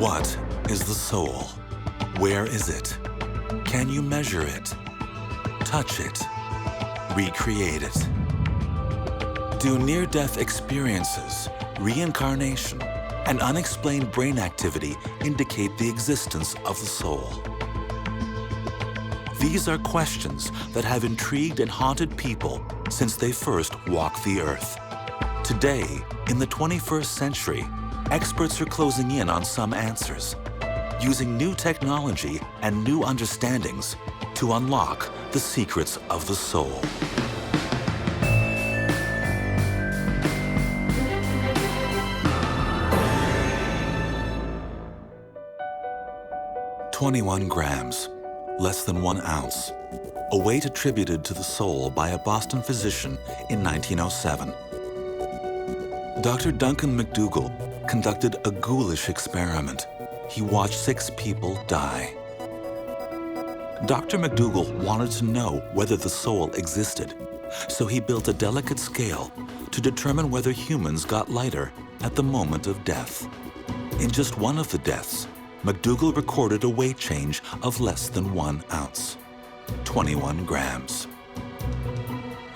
What is the soul? Where is it? Can you measure it? Touch it? Recreate it? Do near-death experiences, reincarnation, and unexplained brain activity indicate the existence of the soul? These are questions that have intrigued and haunted people since they first walked the earth. Today, in the 21st century, experts are closing in on some answers, using new technology and new understandings to unlock the secrets of the soul. "21 grams, less than 1 ounce, a weight attributed to the soul by a Boston physician in 1907. Dr. Duncan McDougall conducted a ghoulish experiment. He watched 6 people die. Dr. McDougall wanted to know whether the soul existed, so he built a delicate scale to determine whether humans got lighter at the moment of death. In just one of the deaths, McDougall recorded a weight change of less than 1 ounce, 21 grams.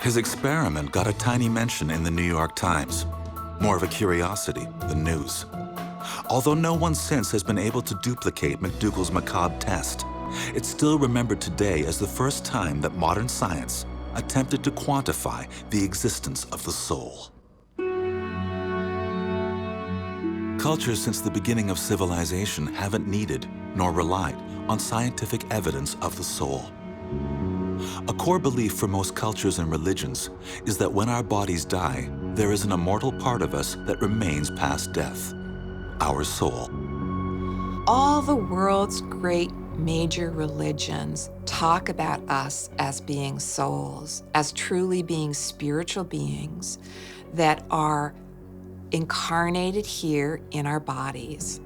His experiment got a tiny mention in the New York Times, more of a curiosity than news. Although no one since has been able to duplicate McDougall's macabre test, it's still remembered today as the first time that modern science attempted to quantify the existence of the soul. Cultures since the beginning of civilization haven't needed nor relied on scientific evidence of the soul. A core belief for most cultures and religions is that when our bodies die, there is an immortal part of us that remains past death, our soul. All the world's great major religions talk about us as being souls, as truly being spiritual beings that are incarnated here in our bodies,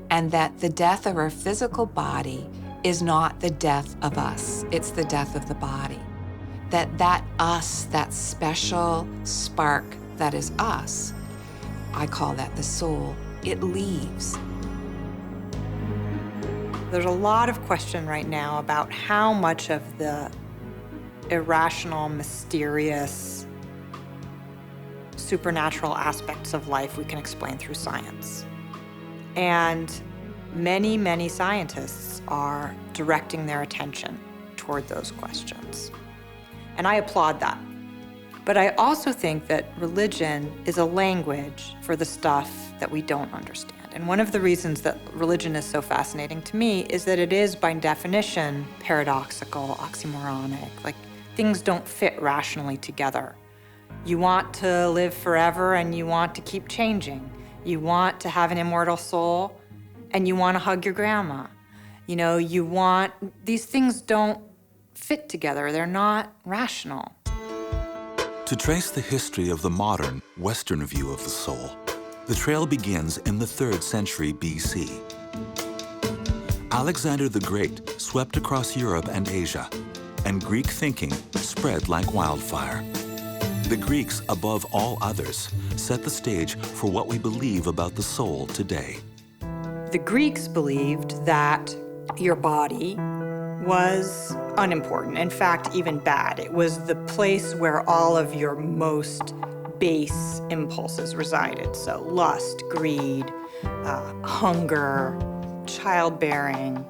and that the death of our physical body is not the death of us, it's the death of the body. That us, that special spark that is us, I call that the soul, it leaves. There's a lot of question right now about how much of the irrational, mysterious, supernatural aspects of life we can explain through science. And many, many scientists are directing their attention toward those questions. And I applaud that. But I also think that religion is a language for the stuff that we don't understand. And one of the reasons that religion is so fascinating to me is that it is, by definition, paradoxical, oxymoronic. Like, things don't fit rationally together. You want to live forever and you want to keep changing. You want to have an immortal soul and you want to hug your grandma. You know, these things don't fit together. They're not rational. To trace the history of the modern, Western view of the soul, the trail begins in the 3rd century BC. Alexander the Great swept across Europe and Asia, and Greek thinking spread like wildfire. The Greeks, above all others, set the stage for what we believe about the soul today. The Greeks believed that your body was unimportant, in fact, even bad. It was the place where all of your most base impulses resided. So lust, greed, hunger, childbearing,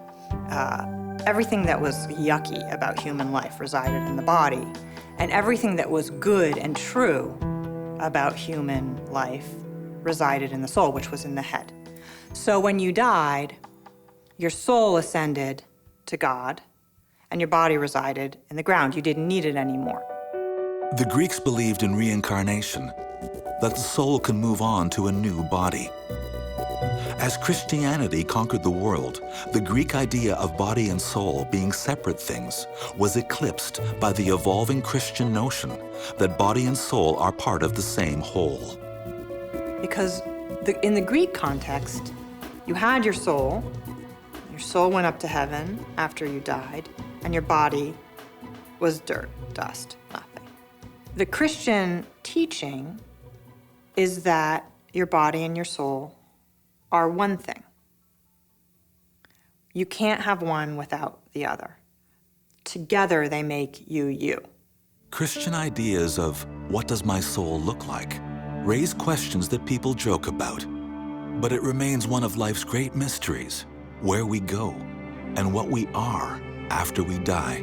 everything that was yucky about human life resided in the body. And everything that was good and true about human life resided in the soul, which was in the head. So when you died, your soul ascended to God, and your body resided in the ground. You didn't need it anymore. The Greeks believed in reincarnation, that the soul can move on to a new body. As Christianity conquered the world, the Greek idea of body and soul being separate things was eclipsed by the evolving Christian notion that body and soul are part of the same whole. Because in the Greek context, you had your soul went up to heaven after you died, and your body was dirt, dust, nothing. The Christian teaching is that your body and your soul are one thing. You can't have one without the other. Together, they make you, you. Christian ideas of what does my soul look like raise questions that people joke about. But it remains one of life's great mysteries, where we go and what we are after we die,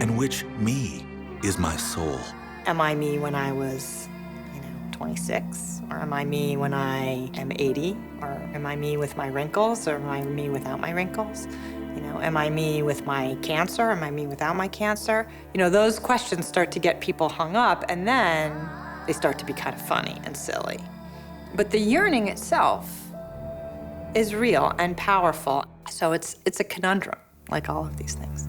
and which me is my soul. Am I me when I was, 26? Or am I me when I am 80? Or am I me with my wrinkles? Or am I me without my wrinkles? Am I me with my cancer? Am I me without my cancer? Those questions start to get people hung up, and then they start to be kind of funny and silly. But the yearning itself is real and powerful. So it's a conundrum, like all of these things.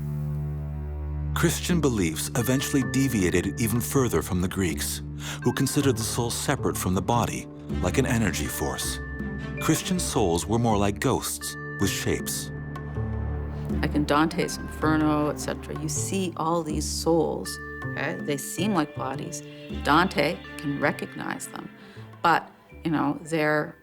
Christian beliefs eventually deviated even further from the Greeks, who considered the soul separate from the body, like an energy force. Christian souls were more like ghosts, with shapes. Like in Dante's Inferno, etc., you see all these souls, okay? They seem like bodies. Dante can recognize them, but, they're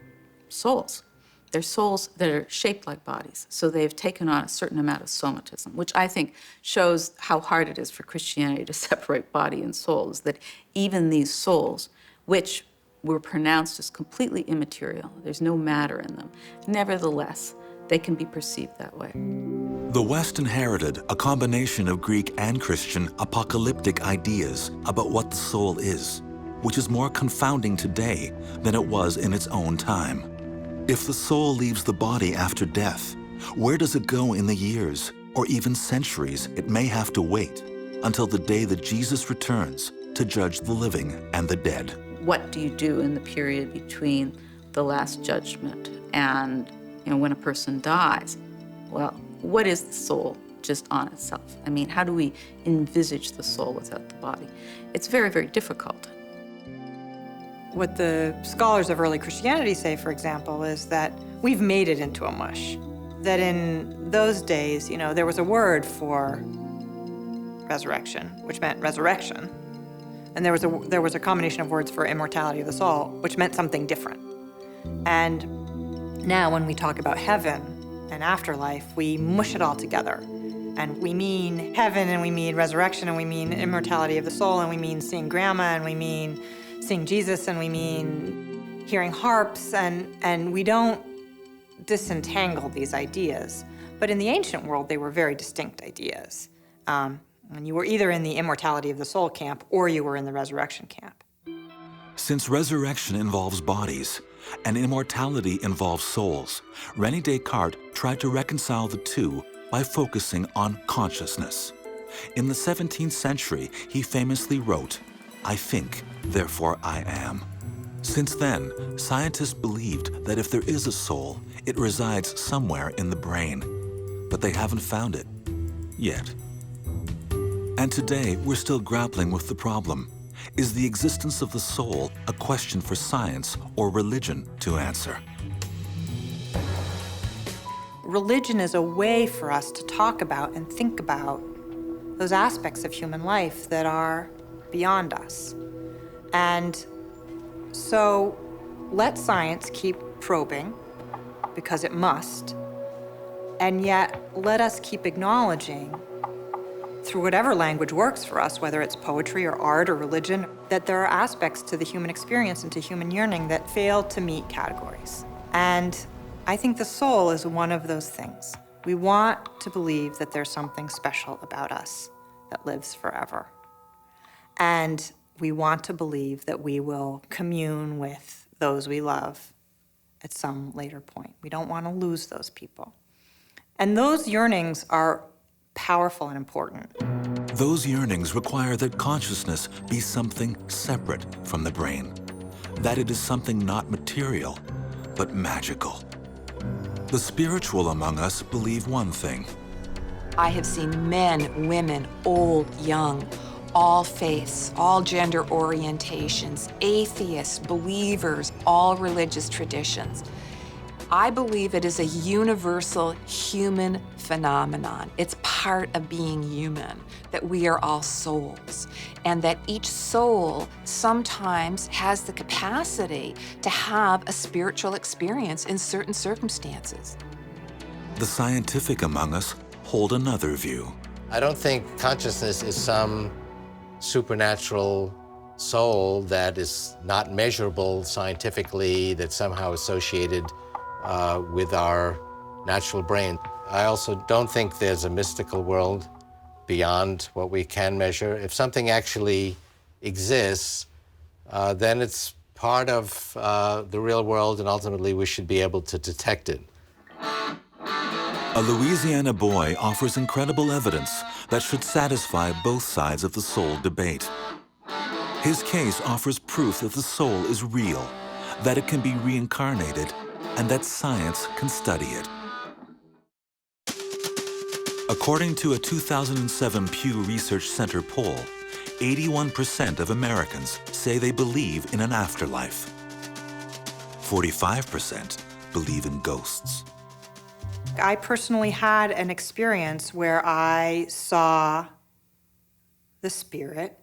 souls. They're souls that are shaped like bodies. So they've taken on a certain amount of somatism, which I think shows how hard it is for Christianity to separate body and soul, is that even these souls, which were pronounced as completely immaterial, there's no matter in them, nevertheless, they can be perceived that way. The West inherited a combination of Greek and Christian apocalyptic ideas about what the soul is, which is more confounding today than it was in its own time. If the soul leaves the body after death, where does it go in the years, or even centuries it may have to wait until the day that Jesus returns to judge the living and the dead? What do you do in the period between the Last Judgment and when a person dies? Well, what is the soul just on itself? How do we envisage the soul without the body? It's very, very difficult. What the scholars of early Christianity say, for example, is that we've made it into a mush. That in those days, there was a word for resurrection, which meant resurrection. And there was a combination of words for immortality of the soul, which meant something different. And now when we talk about heaven and afterlife, we mush it all together. And we mean heaven, and we mean resurrection, and we mean immortality of the soul, and we mean seeing grandma, and we mean seeing Jesus, and we mean hearing harps, and we don't disentangle these ideas. But in the ancient world, they were very distinct ideas. And you were either in the immortality of the soul camp, or you were in the resurrection camp. Since resurrection involves bodies and immortality involves souls, René Descartes tried to reconcile the two by focusing on consciousness. In the 17th century, he famously wrote, "I think, therefore I am." Since then, scientists believed that if there is a soul, it resides somewhere in the brain, but they haven't found it yet. And today, we're still grappling with the problem. Is the existence of the soul a question for science or religion to answer? Religion is a way for us to talk about and think about those aspects of human life that are beyond us. And so let science keep probing, because it must, and yet let us keep acknowledging, through whatever language works for us, whether it's poetry or art or religion, that there are aspects to the human experience and to human yearning that fail to meet categories. And I think the soul is one of those things. We want to believe that there's something special about us that lives forever. And we want to believe that we will commune with those we love at some later point. We don't want to lose those people. And those yearnings are powerful and important. Those yearnings require that consciousness be something separate from the brain, that it is something not material, but magical. The spiritual among us believe one thing. I have seen men, women, old, young, all faiths, all gender orientations, atheists, believers, all religious traditions. I believe it is a universal human phenomenon. It's part of being human, that we are all souls, and that each soul sometimes has the capacity to have a spiritual experience in certain circumstances. The scientific among us hold another view. I don't think consciousness is some supernatural soul that is not measurable scientifically, that's somehow associated with our natural brain. I also don't think there's a mystical world beyond what we can measure. If something actually exists, then it's part of the real world, and ultimately we should be able to detect it. A Louisiana boy offers incredible evidence that should satisfy both sides of the soul debate. His case offers proof that the soul is real, that it can be reincarnated, and that science can study it. According to a 2007 Pew Research Center poll, 81% of Americans say they believe in an afterlife. 45% believe in ghosts. I personally had an experience where I saw the spirit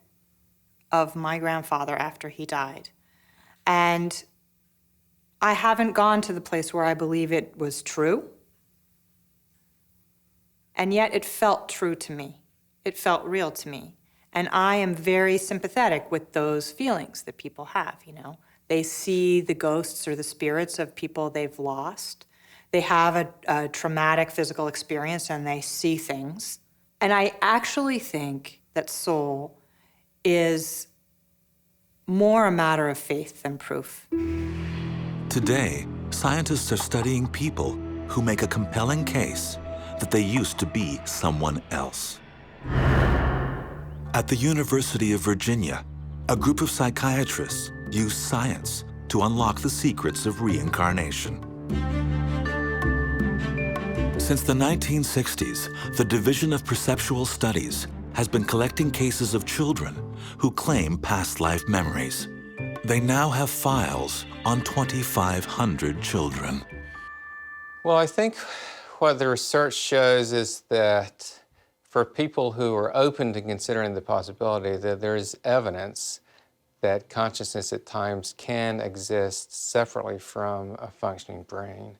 of my grandfather after he died. And I haven't gone to the place where I believe it was true. And yet it felt true to me. It felt real to me. And I am very sympathetic with those feelings that people have, you know. They see the ghosts or the spirits of people they've lost. They have a traumatic physical experience and they see things. And I actually think that soul is more a matter of faith than proof. Today, scientists are studying people who make a compelling case that they used to be someone else. At the University of Virginia, a group of psychiatrists use science to unlock the secrets of reincarnation. Since the 1960s, the Division of Perceptual Studies has been collecting cases of children who claim past life memories. They now have files on 2,500 children. Well, I think what the research shows is that for people who are open to considering the possibility that there is evidence that consciousness at times can exist separately from a functioning brain.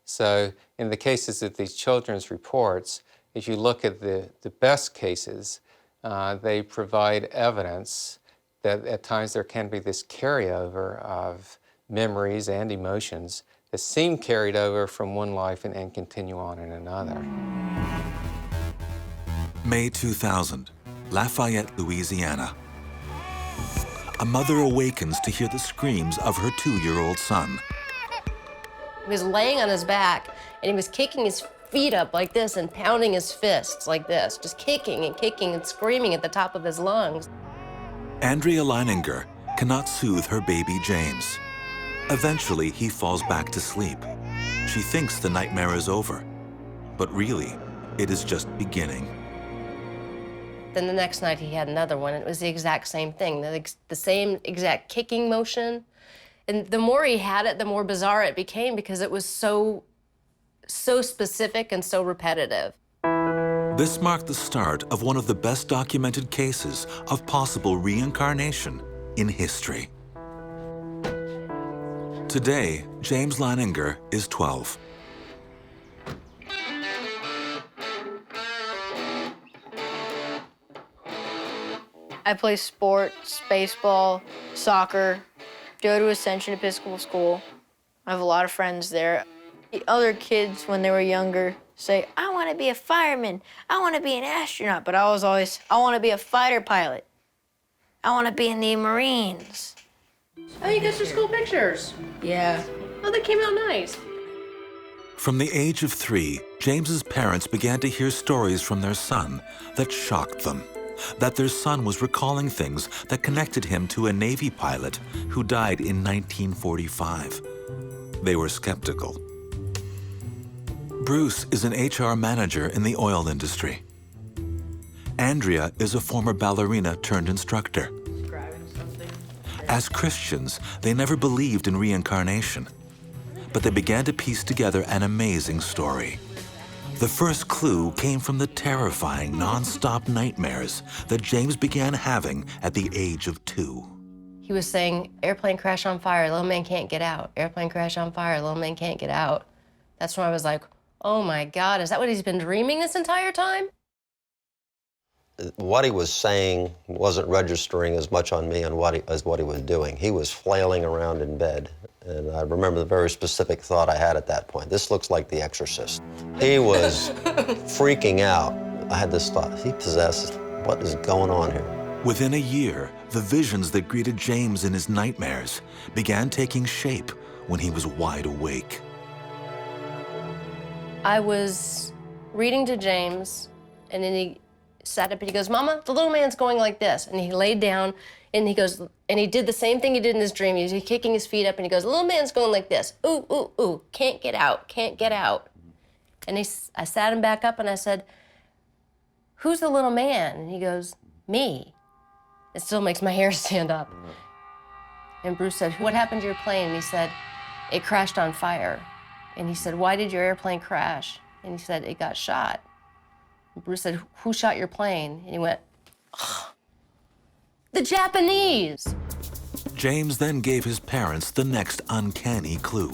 So in the cases of these children's reports, if you look at the best cases, they provide evidence that at times there can be this carryover of memories and emotions that seem carried over from one life and continue on in another. May 2000, Lafayette, Louisiana. A mother awakens to hear the screams of her 2-year-old son. He was laying on his back, and he was kicking his feet up like this and pounding his fists like this, just kicking and screaming at the top of his lungs. Andrea Leininger cannot soothe her baby James. Eventually, he falls back to sleep. She thinks the nightmare is over, but really, it is just beginning. Then the next night he had another one, and it was the exact same thing, the same exact kicking motion. And the more he had it, the more bizarre it became because it was so specific and so repetitive. This marked the start of one of the best documented cases of possible reincarnation in history. Today, James Leininger is 12. I play sports, baseball, soccer, go to Ascension Episcopal School. I have a lot of friends there. The other kids, when they were younger, say, I want to be a fireman, I want to be an astronaut, but I was always, I want to be a fighter pilot. I want to be in the Marines. Oh, you got your school pictures. Yeah. Oh, they came out nice. From the age of 3, James's parents began to hear stories from their son that shocked them. That their son was recalling things that connected him to a Navy pilot who died in 1945. They were skeptical. Bruce is an HR manager in the oil industry. Andrea is a former ballerina turned instructor. As Christians, they never believed in reincarnation, but they began to piece together an amazing story. The first clue came from the terrifying, non-stop nightmares that James began having at the age of 2. He was saying, airplane crash on fire, little man can't get out. Airplane crash on fire, little man can't get out. That's when I was like, oh my God, is that what he's been dreaming this entire time? What he was saying wasn't registering as much on me as what he was doing. He was flailing around in bed, and I remember the very specific thought I had at that point. This looks like The Exorcist. He was freaking out. I had this thought, is he possessed? What is going on here? Within a year, the visions that greeted James in his nightmares began taking shape when he was wide awake. I was reading to James, and then he sat up and he goes, Mama, the little man's going like this. And he laid down and he goes, and he did the same thing he did in his dream. He was kicking his feet up and he goes, the little man's going like this. Ooh, ooh, ooh, can't get out, can't get out. And I sat him back up and I said, who's the little man? And he goes, me. It still makes my hair stand up. And Bruce said, what happened to your plane? And he said, it crashed on fire. And he said, why did your airplane crash? And he said, it got shot. Bruce said, who shot your plane? And he went, oh, the Japanese. James then gave his parents the next uncanny clue,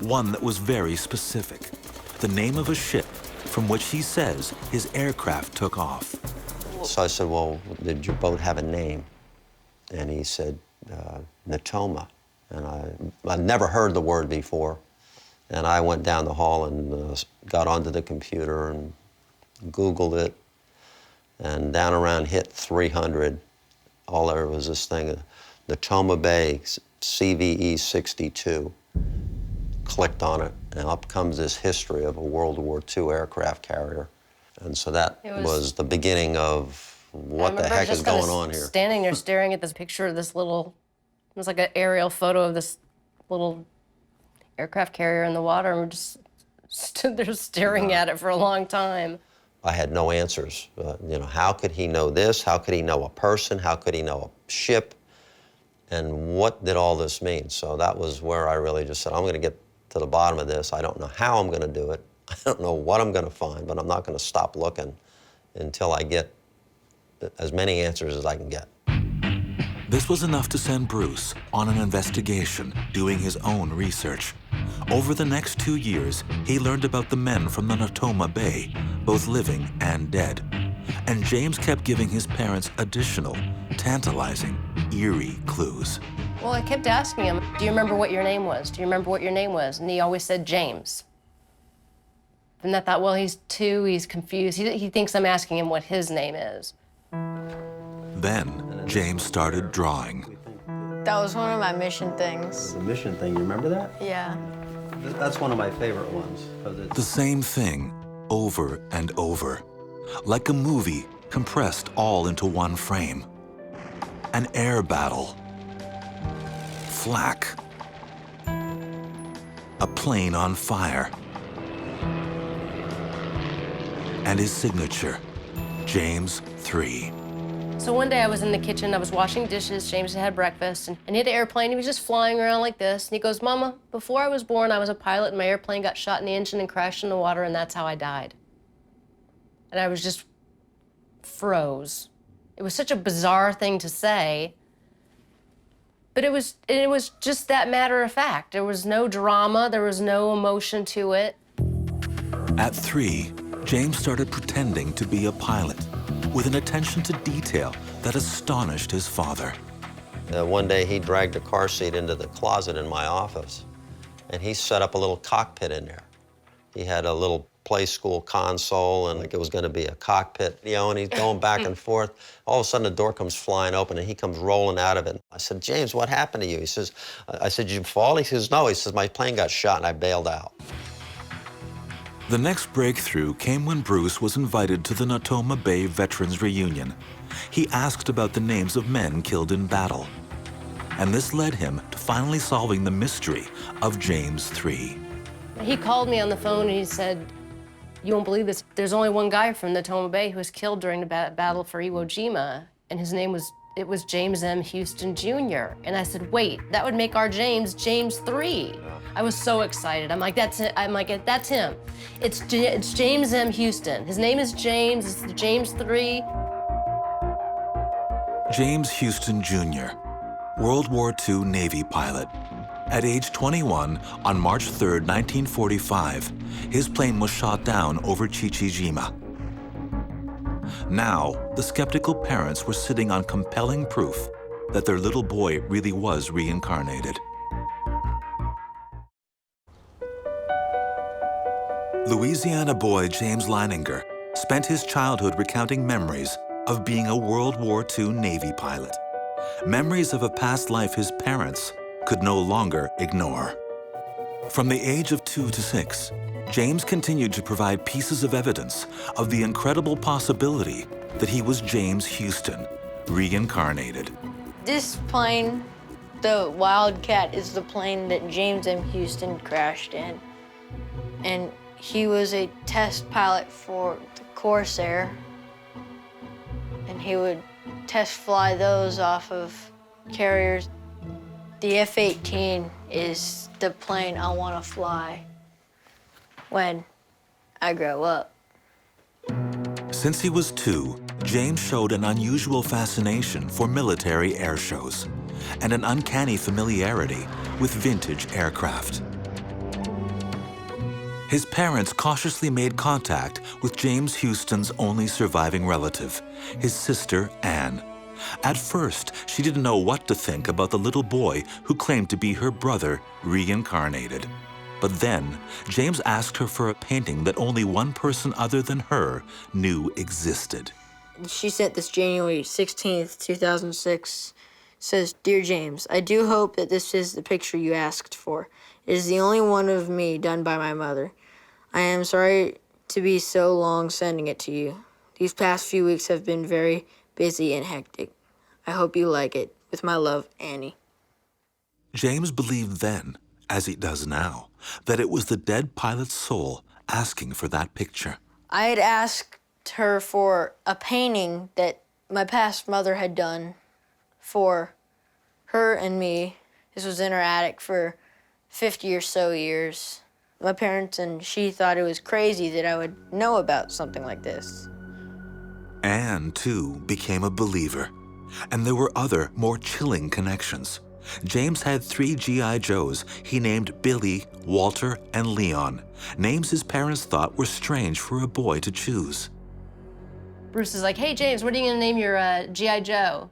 one that was very specific, the name of a ship from which he says his aircraft took off. So I said, well, did your boat have a name? And he said, Natoma. And I'd never heard the word before. And I went down the hall and got onto the computer and Googled it, and down around hit 300, all there was this thing, Natoma Bay CVE 62. Clicked on it, and up comes this history of a World War II aircraft carrier. And so that was the beginning of what the heck is going on here. Standing there staring at this picture of this little, it was like an aerial photo of this little aircraft carrier in the water, and we just stood there staring at it for a long time. I had no answers. You know, how could he know this? How could he know a person? How could he know a ship? And what did all this mean? So that was where I really just said, I'm going to get to the bottom of this. I don't know how I'm going to do it. I don't know what I'm going to find, but I'm not going to stop looking until I get as many answers as I can get. This was enough to send Bruce on an investigation, doing his own research. Over the next 2 years, he learned about the men from the Natoma Bay, both living and dead. And James kept giving his parents additional, tantalizing, eerie clues. Well, I kept asking him, do you remember what your name was? Do you remember what your name was? And he always said James. And I thought, well, he's 2, he's confused. He thinks I'm asking him what his name is. Then, James started drawing. That was one of my mission things. The mission thing, you remember that? Yeah. That's one of my favorite ones. The same thing, over and over. Like a movie, compressed all into one frame. An air battle. Flak. A plane on fire. And his signature, James 3. So one day I was in the kitchen, I was washing dishes, James had breakfast, and he had an airplane, he was just flying around like this, and he goes, Mama, before I was born, I was a pilot, and my airplane got shot in the engine and crashed in the water, and that's how I died. And I was just froze. It was such a bizarre thing to say, but it was just that matter of fact. There was no drama, there was no emotion to it. At 3, James started pretending to be a pilot, with an attention to detail that astonished his father. One day he dragged a car seat into the closet in my office, and he set up a little cockpit in there. He had a little play school console, and like it was going to be a cockpit, you know, and he's going back and forth. All of a sudden, the door comes flying open, and he comes rolling out of it. I said, James, what happened to you? He says, I said, did you fall? He says, no. He says, my plane got shot, and I bailed out. The next breakthrough came when Bruce was invited to the Natoma Bay Veterans Reunion. He asked about the names of men killed in battle. And this led him to finally solving the mystery of James 3. He called me on the phone and he said, you won't believe this, there's only one guy from Natoma Bay who was killed during the battle for Iwo Jima, and his name was James M. Houston Jr. And I said, wait, that would make our James 3. I was so excited. I'm like, that's it. I'm like, that's him. It's James M. Houston. His name is James. It's the James 3. James Houston Jr., World War II Navy pilot. At age 21, on March 3, 1945, his plane was shot down over Chichijima. Now, the skeptical parents were sitting on compelling proof that their little boy really was reincarnated. Louisiana boy James Leininger spent his childhood recounting memories of being a World War II Navy pilot. Memories of a past life his parents could no longer ignore. From the age of 2 to 6, James continued to provide pieces of evidence of the incredible possibility that he was James Houston, reincarnated. This plane, the Wildcat, is the plane that James M. Houston crashed in. And he was a test pilot for the Corsair. And he would test fly those off of carriers. The F-18 is the plane I want to fly when I grow up. Since he was 2, James showed an unusual fascination for military air shows and an uncanny familiarity with vintage aircraft. His parents cautiously made contact with James Houston's only surviving relative, his sister, Anne. At first, she didn't know what to think about the little boy who claimed to be her brother, reincarnated. But then, James asked her for a painting that only one person other than her knew existed. She sent this January 16th, 2006. It says, "Dear James, I do hope that this is the picture you asked for. It is the only one of me done by my mother. I am sorry to be so long sending it to you. These past few weeks have been very busy and hectic. I hope you like it. With my love, Annie." James believed then, as he does now, that it was the dead pilot's soul asking for that picture. I had asked her for a painting that my past mother had done for her and me. This was in her attic for 50 or so years. My parents and she thought it was crazy that I would know about something like this. Anne, too, became a believer. And there were other, more chilling connections. James had 3 G.I. Joes he named Billy, Walter, and Leon, names his parents thought were strange for a boy to choose. Bruce is like, "Hey, James, what are you gonna name your G.I. Joe?"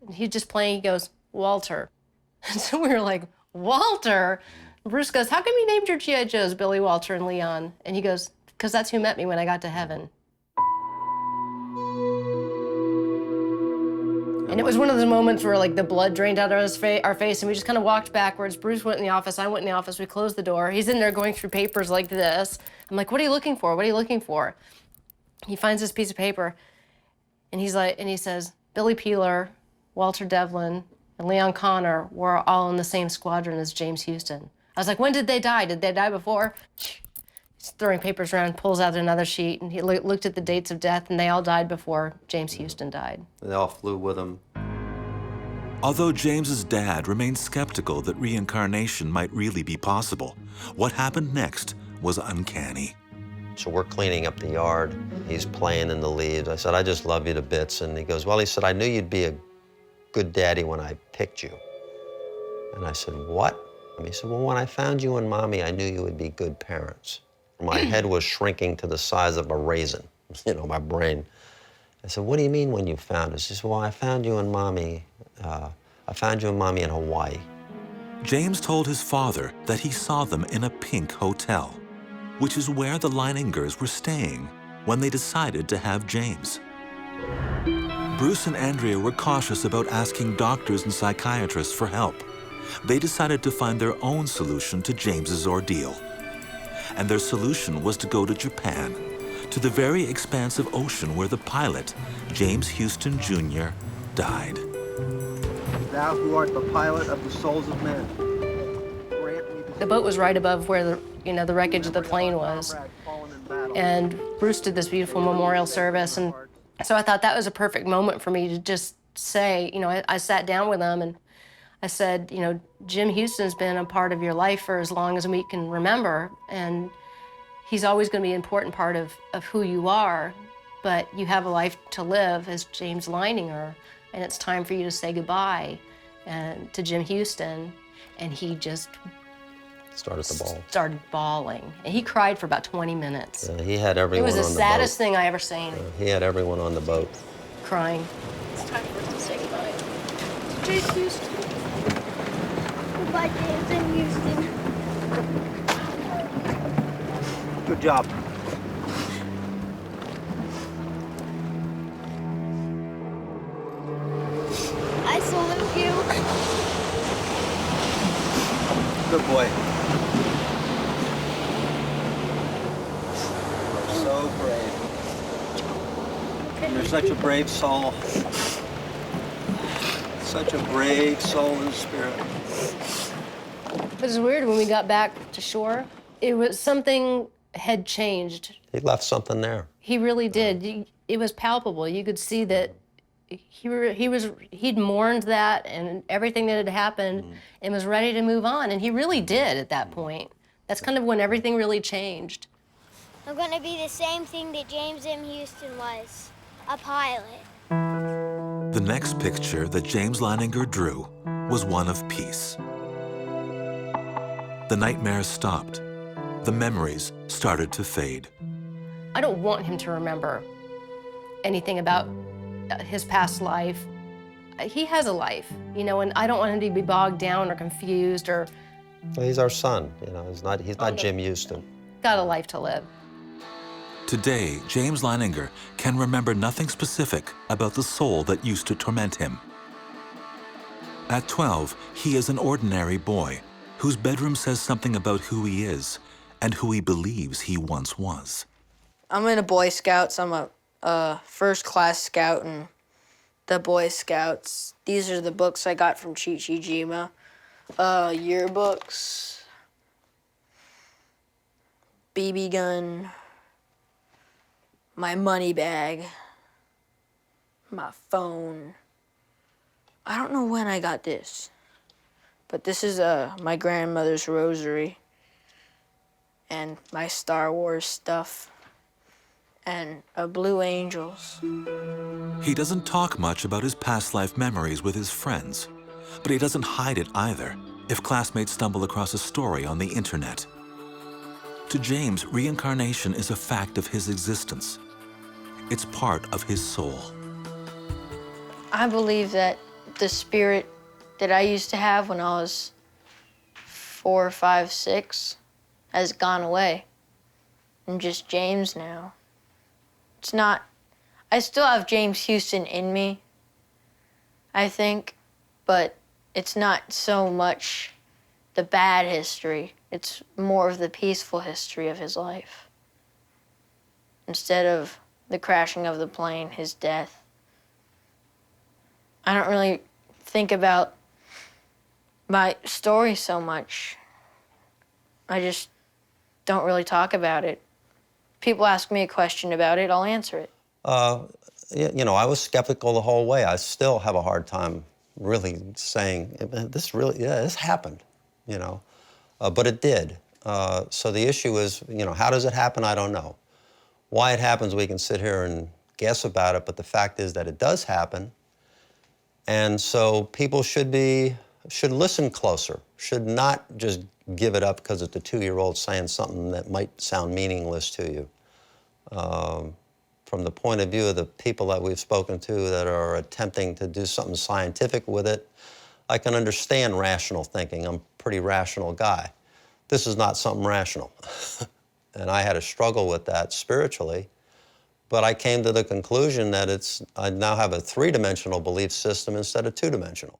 And he's just playing, he goes, "Walter." And so we were like, "Walter?" And Bruce goes, "How come you named your G.I. Joes Billy, Walter, and Leon?" And he goes, "Because that's who met me when I got to heaven." And it was one of those moments where like the blood drained out of our face and we just kind of walked backwards. Bruce went in the office, I went in the office, we closed the door. He's in there going through papers like this. I'm like, "What are you looking for? What are you looking for?" He finds this piece of paper and he's like, and he says, "Billy Peeler, Walter Devlin, and Leon Connor were all in the same squadron as James Houston." I was like, "When did they die? Did they die before?" He's throwing papers around, pulls out another sheet, and he looked at the dates of death, and they all died before James Houston died. They all flew with him. Although James's dad remained skeptical that reincarnation might really be possible, what happened next was uncanny. So we're cleaning up the yard. He's playing in the leaves. I said, "I just love you to bits." And he goes, "Well," he said, "I knew you'd be a good daddy when I picked you." And I said, "What?" And he said, "Well, when I found you and Mommy, I knew you would be good parents." My head was shrinking to the size of a raisin, my brain. I said, "What do you mean when you found us?" He said, "Well, I found you and Mommy. I found you and Mommy in Hawaii." James told his father that he saw them in a pink hotel, which is where the Leiningers were staying when they decided to have James. Bruce and Andrea were cautious about asking doctors and psychiatrists for help. They decided to find their own solution to James's ordeal. And their solution was to go to Japan, to the very expansive ocean where the pilot, James Houston Jr., died. "Thou who art the pilot of the souls of men, grant me The boat was right above where the wreckage of the plane was. And Bruce did this beautiful memorial service. And so I thought that was a perfect moment for me to just say, I sat down with him and I said, Jim Houston's been a part of your life for as long as we can remember. And he's always going to be an important part of who you are. But you have a life to live as James Leininger. And it's time for you to say goodbye to Jim Houston. and he just Started the ball. started bawling. And he cried for about 20 minutes. He had It everyone was the on the saddest boat. thing I ever seen, He had everyone on the boat. crying. It's time for us to say goodbye. James Houston. Goodbye, James and Houston. Good job. I salute you. Good boy. You're so brave. You're such a brave soul. Such a brave soul and spirit. It was weird when we got back to shore. It was something had changed. He left something there. He really did. It was palpable. You could see that he'd mourned that and everything that had happened and was ready to move on. And he really did at that point. That's kind of when everything really changed. I'm gonna be the same thing that James M. Houston was, a pilot. The next picture that James Leininger drew was one of peace. The nightmares stopped. The memories started to fade. I don't want him to remember anything about his past life. He has a life, you know, and I don't want him to be bogged down or confused or Well, he's our son, you know. He's not Jim Houston. got a life to live. Today, James Leininger can remember nothing specific about the soul that used to torment him. At 12, he is an ordinary boy whose bedroom says something about who he is and who he believes he once was. I'm in a Boy Scouts. I'm a first-class scout in the Boy Scouts. These are the books I got from Chichijima. Yearbooks, BB gun, my money bag, my phone. I don't know when I got this, but this is my grandmother's rosary and my Star Wars stuff and Blue Angels. He doesn't talk much about his past life memories with his friends, but he doesn't hide it either if classmates stumble across a story on the internet. To James, reincarnation is a fact of his existence. It's part of his soul. I believe that the spirit that I used to have when I was 4, 5, 6 has gone away. I'm just James now. It's not, I still have James Houston in me, I think, but it's not so much the bad history. It's more of the peaceful history of his life. Instead of the crashing of the plane, his death. I don't really think about my story so much. I just don't really talk about it. People ask me a question about it, I'll answer it. You know, I was skeptical the whole way. I still have a hard time really saying, this happened, you know. But it did. So the issue is, you know, how does it happen? I don't know. Why it happens, we can sit here and guess about it, but the fact is that it does happen. And so people should listen closer, should not just give it up because it's a 2-year-old saying something that might sound meaningless to you. From the point of view of the people that we've spoken to that are attempting to do something scientific with it, I can understand rational thinking. I'm a pretty rational guy. This is not something rational. And I had a struggle with that spiritually, but I came to the conclusion that I now have a 3-dimensional belief system instead of 2-dimensional.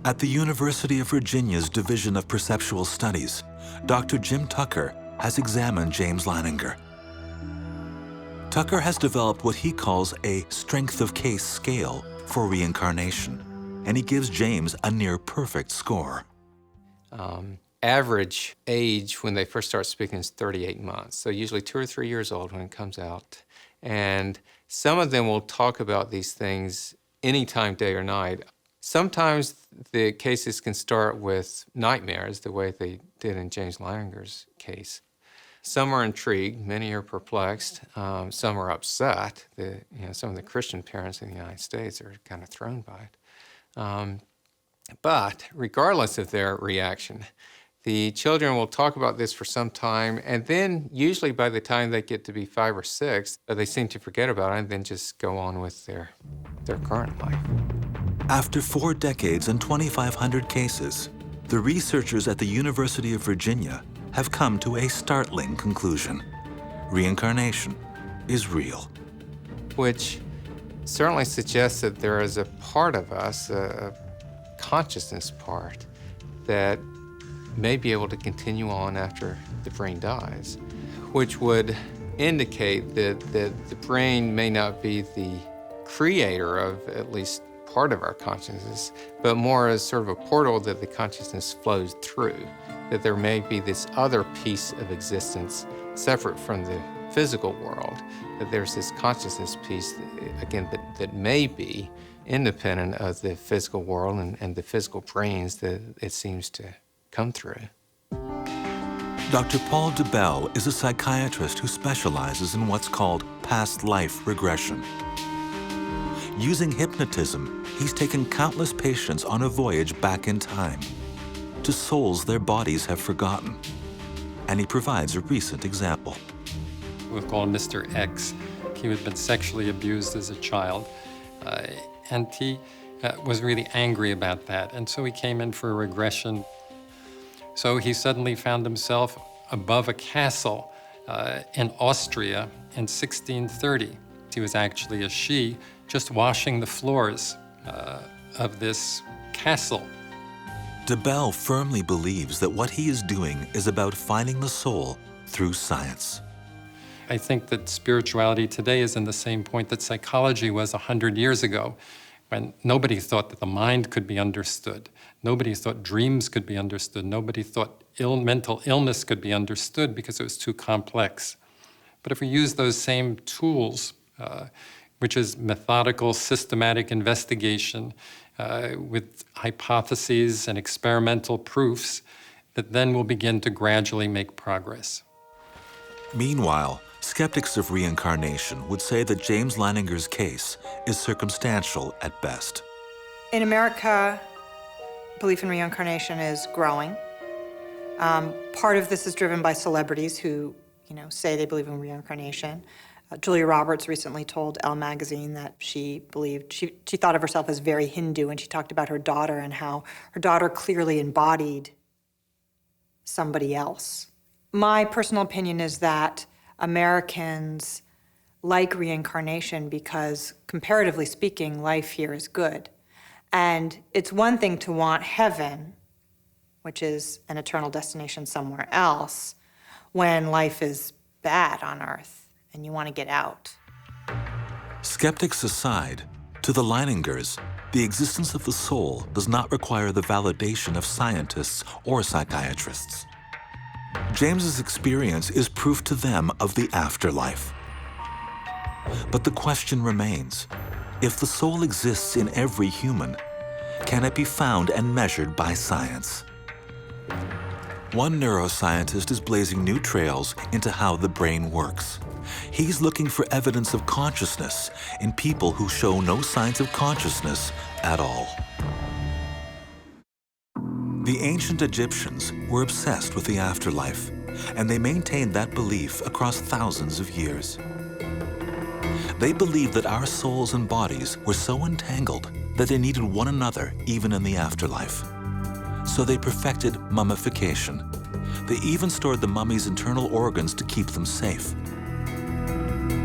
At the University of Virginia's Division of Perceptual Studies, Dr. Jim Tucker has examined James Leininger. Tucker has developed what he calls a strength of case scale for reincarnation, and he gives James a near-perfect score. Average age when they first start speaking is 38 months, so usually 2 or 3 years old when it comes out. And some of them will talk about these things anytime, day or night. Sometimes the cases can start with nightmares, the way they did in James Leininger's case. Some are intrigued, many are perplexed, some are upset. Some of the Christian parents in the United States are kind of thrown by it. But regardless of their reaction, the children will talk about this for some time, and then usually by the time they get to be 5 or 6, they seem to forget about it and then just go on with their current life. After 4 decades and 2,500 cases, the researchers at the University of Virginia have come to a startling conclusion. Reincarnation is real. Which certainly suggests that there is a part of us, a consciousness part, that may be able to continue on after the brain dies, which would indicate that the brain may not be the creator of at least part of our consciousness, but more as sort of a portal that the consciousness flows through, that there may be this other piece of existence separate from the physical world, that there's this consciousness piece, again, that may be independent of the physical world and the physical brains that it seems to come through. Dr. Paul DeBell is a psychiatrist who specializes in what's called past life regression. Using hypnotism, he's taken countless patients on a voyage back in time to souls their bodies have forgotten. And he provides a recent example. We'll call Mr. X. He had been sexually abused as a child, and he was really angry about that. And so he came in for a regression. So he suddenly found himself above a castle in Austria in 1630. He was actually a she, just washing the floors of this castle. DeBell firmly believes that what he is doing is about finding the soul through science. I think that spirituality today is in the same point that psychology was 100 years ago, when nobody thought that the mind could be understood. Nobody thought dreams could be understood. Nobody thought mental illness could be understood because it was too complex. But if we use those same tools, which is methodical, systematic investigation with hypotheses and experimental proofs, that then we'll begin to gradually make progress. Meanwhile, skeptics of reincarnation would say that James Leininger's case is circumstantial at best. In America, belief in reincarnation is growing. Part of this is driven by celebrities who, say they believe in reincarnation. Julia Roberts recently told Elle magazine that she thought of herself as very Hindu, and she talked about her daughter and how her daughter clearly embodied somebody else. My personal opinion is that Americans like reincarnation because, comparatively speaking, life here is good. And it's one thing to want heaven, which is an eternal destination somewhere else, when life is bad on earth and you want to get out. Skeptics aside, to the Leiningers, the existence of the soul does not require the validation of scientists or psychiatrists. James's experience is proof to them of the afterlife. But the question remains, if the soul exists in every human, can it be found and measured by science? One neuroscientist is blazing new trails into how the brain works. He's looking for evidence of consciousness in people who show no signs of consciousness at all. The ancient Egyptians were obsessed with the afterlife, and they maintained that belief across thousands of years. They believed that our souls and bodies were so entangled that they needed one another even in the afterlife. So they perfected mummification. They even stored the mummy's internal organs to keep them safe.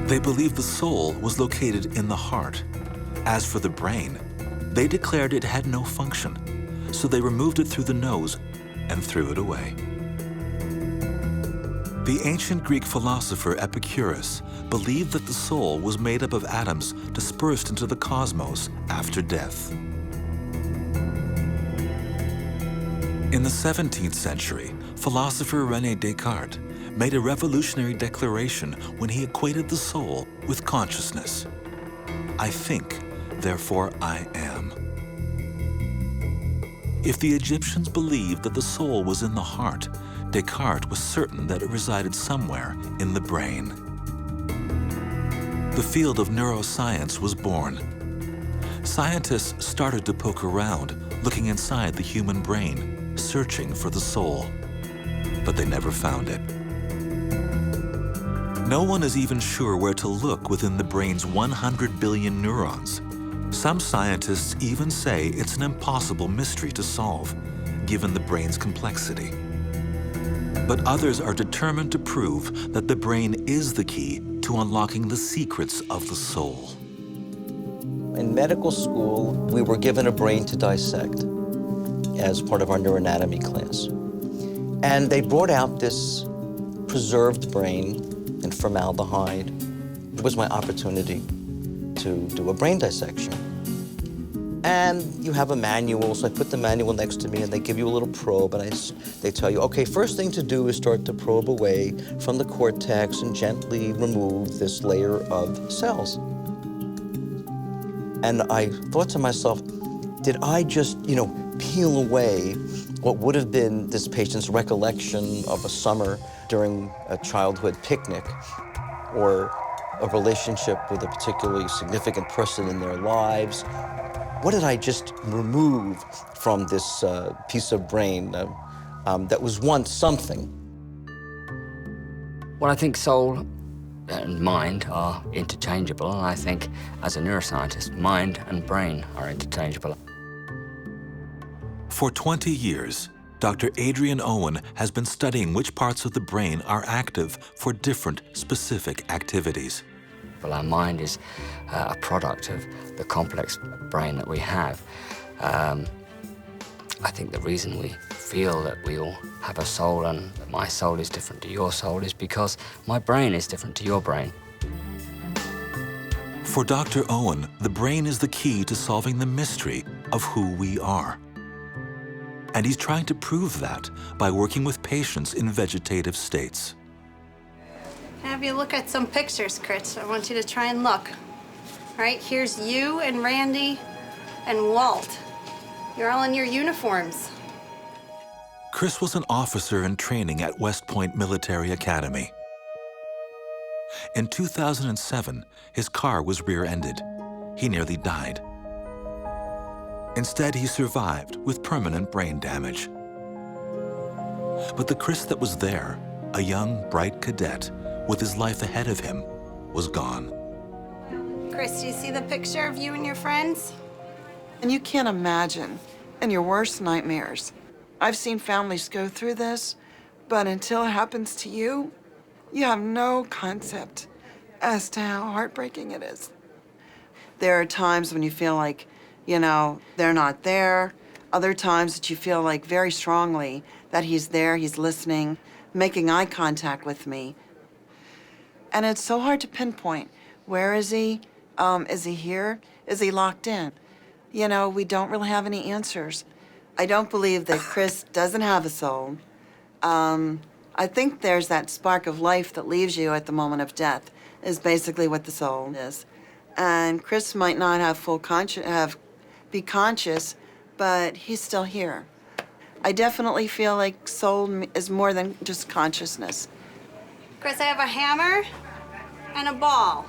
They believed the soul was located in the heart. As for the brain, they declared it had no function, so they removed it through the nose and threw it away. The ancient Greek philosopher Epicurus believed that the soul was made up of atoms dispersed into the cosmos after death. In the 17th century, philosopher René Descartes made a revolutionary declaration when he equated the soul with consciousness. I think, therefore I am. If the Egyptians believed that the soul was in the heart, Descartes was certain that it resided somewhere in the brain. The field of neuroscience was born. scientists started to poke around, looking inside the human brain, searching for the soul. But they never found it. No one is even sure where to look within the brain's 100 billion neurons. Some scientists even say it's an impossible mystery to solve, given the brain's complexity. But others are determined to prove that the brain is the key to unlocking the secrets of the soul. In medical school, we were given a brain to dissect as part of our neuroanatomy class. And they brought out this preserved brain in formaldehyde. It was my opportunity to do a brain dissection. And you have a manual, so I put the manual next to me and they give you a little probe and they tell you, okay, first thing to do is start to probe away from the cortex and gently remove this layer of cells. And I thought to myself, did I just, peel away what would have been this patient's recollection of a summer during a childhood picnic or a relationship with a particularly significant person in their lives? What did I just remove from this piece of brain that was once something? Well, I think soul and mind are interchangeable, and I think, as a neuroscientist, mind and brain are interchangeable. For 20 years, Dr. Adrian Owen has been studying which parts of the brain are active for different specific activities. Well, our mind is a product of the complex brain that we have. I think the reason we feel that we all have a soul and that my soul is different to your soul is because my brain is different to your brain. For Dr. Owen, the brain is the key to solving the mystery of who we are. And he's trying to prove that by working with patients in vegetative states. Have you look at some pictures, Chris. I want you to try and look. All right, here's you and Randy and Walt. You're all in your uniforms. Chris was an officer in training at West Point Military Academy. In 2007, his car was rear-ended. He nearly died. Instead, he survived with permanent brain damage. But the Chris that was there, a young, bright cadet with his life ahead of him, was gone. Chris, do you see the picture of you and your friends? And you can't imagine in your worst nightmares. I've seen families go through this, but until it happens to you, you have no concept as to how heartbreaking it is. There are times when you feel like, they're not there. Other times that you feel like very strongly that he's there, he's listening, making eye contact with me. And it's so hard to pinpoint. Where is he? Is he here? Is he locked in? We don't really have any answers. I don't believe that Chris doesn't have a soul. I think there's that spark of life that leaves you at the moment of death is basically what the soul is. And Chris might not have be conscious, but he's still here. I definitely feel like soul is more than just consciousness. Chris, I have a hammer and a ball.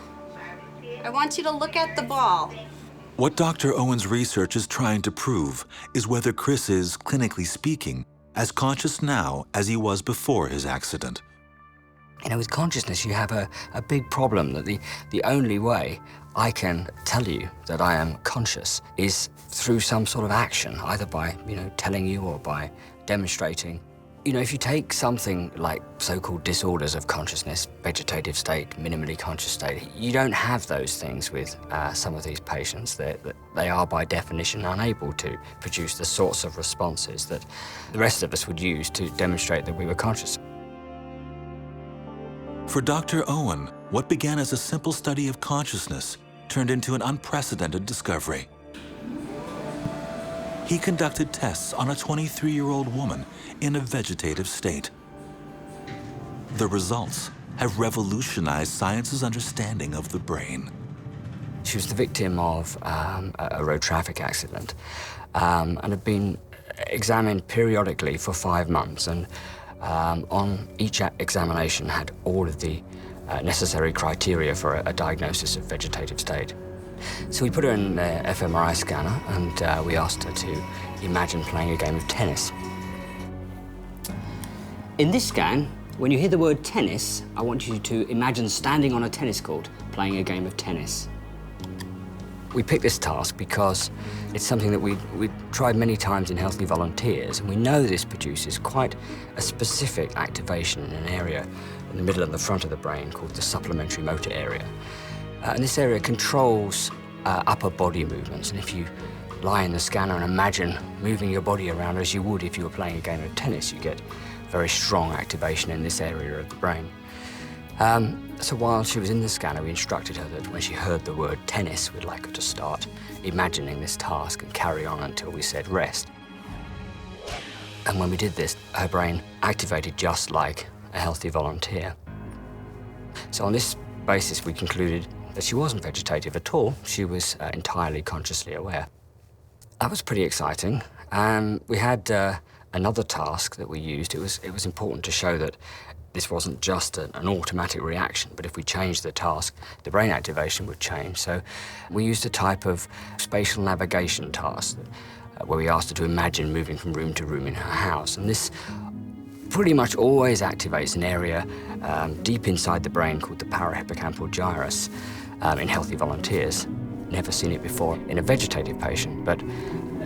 I want you to look at the ball. What Dr. Owen's research is trying to prove is whether Chris is, clinically speaking, as conscious now as he was before his accident. With consciousness, you have a big problem that the only way I can tell you that I am conscious is through some sort of action, either by, telling you or by demonstrating. If you take something like so-called disorders of consciousness, vegetative state, minimally conscious state, you don't have those things with some of these patients. They are, by definition, unable to produce the sorts of responses that the rest of us would use to demonstrate that we were conscious. For Dr. Owen, what began as a simple study of consciousness turned into an unprecedented discovery. He conducted tests on a 23-year-old woman in a vegetative state. The results have revolutionized science's understanding of the brain. She was the victim of a road traffic accident and had been examined periodically for 5 months, and on each examination had all of the necessary criteria for a diagnosis of vegetative state. So we put her in an fMRI scanner, and we asked her to imagine playing a game of tennis. In this scan, when you hear the word tennis, I want you to imagine standing on a tennis court playing a game of tennis. We picked this task because it's something that we've tried many times in healthy volunteers, and we know this produces quite a specific activation in an area in the middle and the front of the brain called the supplementary motor area. And this area controls upper body movements, and if you lie in the scanner and imagine moving your body around as you would if you were playing a game of tennis, you get very strong activation in this area of the brain. So while she was in the scanner, we instructed her that when she heard the word tennis, we'd like her to start imagining this task and carry on until we said rest. And when we did this, her brain activated just like a healthy volunteer. So on this basis, we concluded that she wasn't vegetative at all. She was entirely consciously aware. That was pretty exciting. We had another task that we used. It was important to show that this wasn't just an automatic reaction, but if we changed the task, the brain activation would change. So we used a type of spatial navigation task where we asked her to imagine moving from room to room in her house. And this pretty much always activates an area deep inside the brain called the parahippocampal gyrus in healthy volunteers. Never seen it before in a vegetative patient, but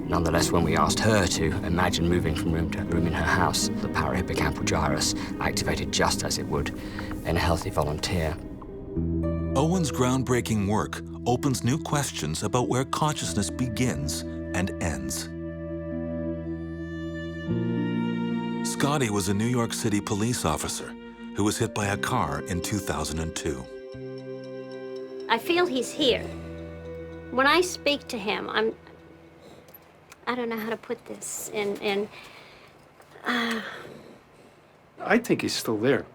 nonetheless, when we asked her to imagine moving from room to room in her house, the parahippocampal gyrus activated just as it would in a healthy volunteer. Owen's groundbreaking work opens new questions about where consciousness begins and ends. Scotty was a New York City police officer who was hit by a car in 2002. I feel he's here. When I speak to him, I don't know how to put this, I think he's still there.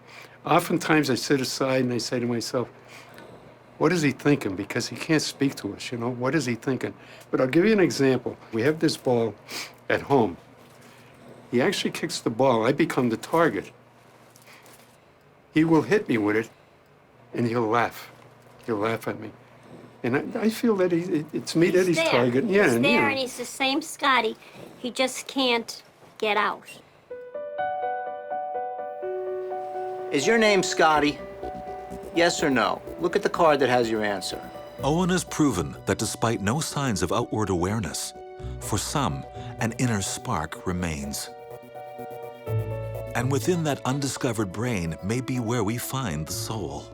Oftentimes I sit aside and I say to myself, what is he thinking? Because he can't speak to us, you know? What is he thinking? But I'll give you an example. We have this ball at home. He actually kicks the ball. I become the target. He will hit me with it, and he'll laugh. He'll laugh at me. And I feel that it's me that he's targeting. Yeah, he's and, there, you know. and he's the same Scotty. He just can't get out. Is your name Scotty? Yes or no? Look at the card that has your answer. Owen has proven that despite no signs of outward awareness, for some, an inner spark remains. And within that undiscovered brain may be where we find the soul.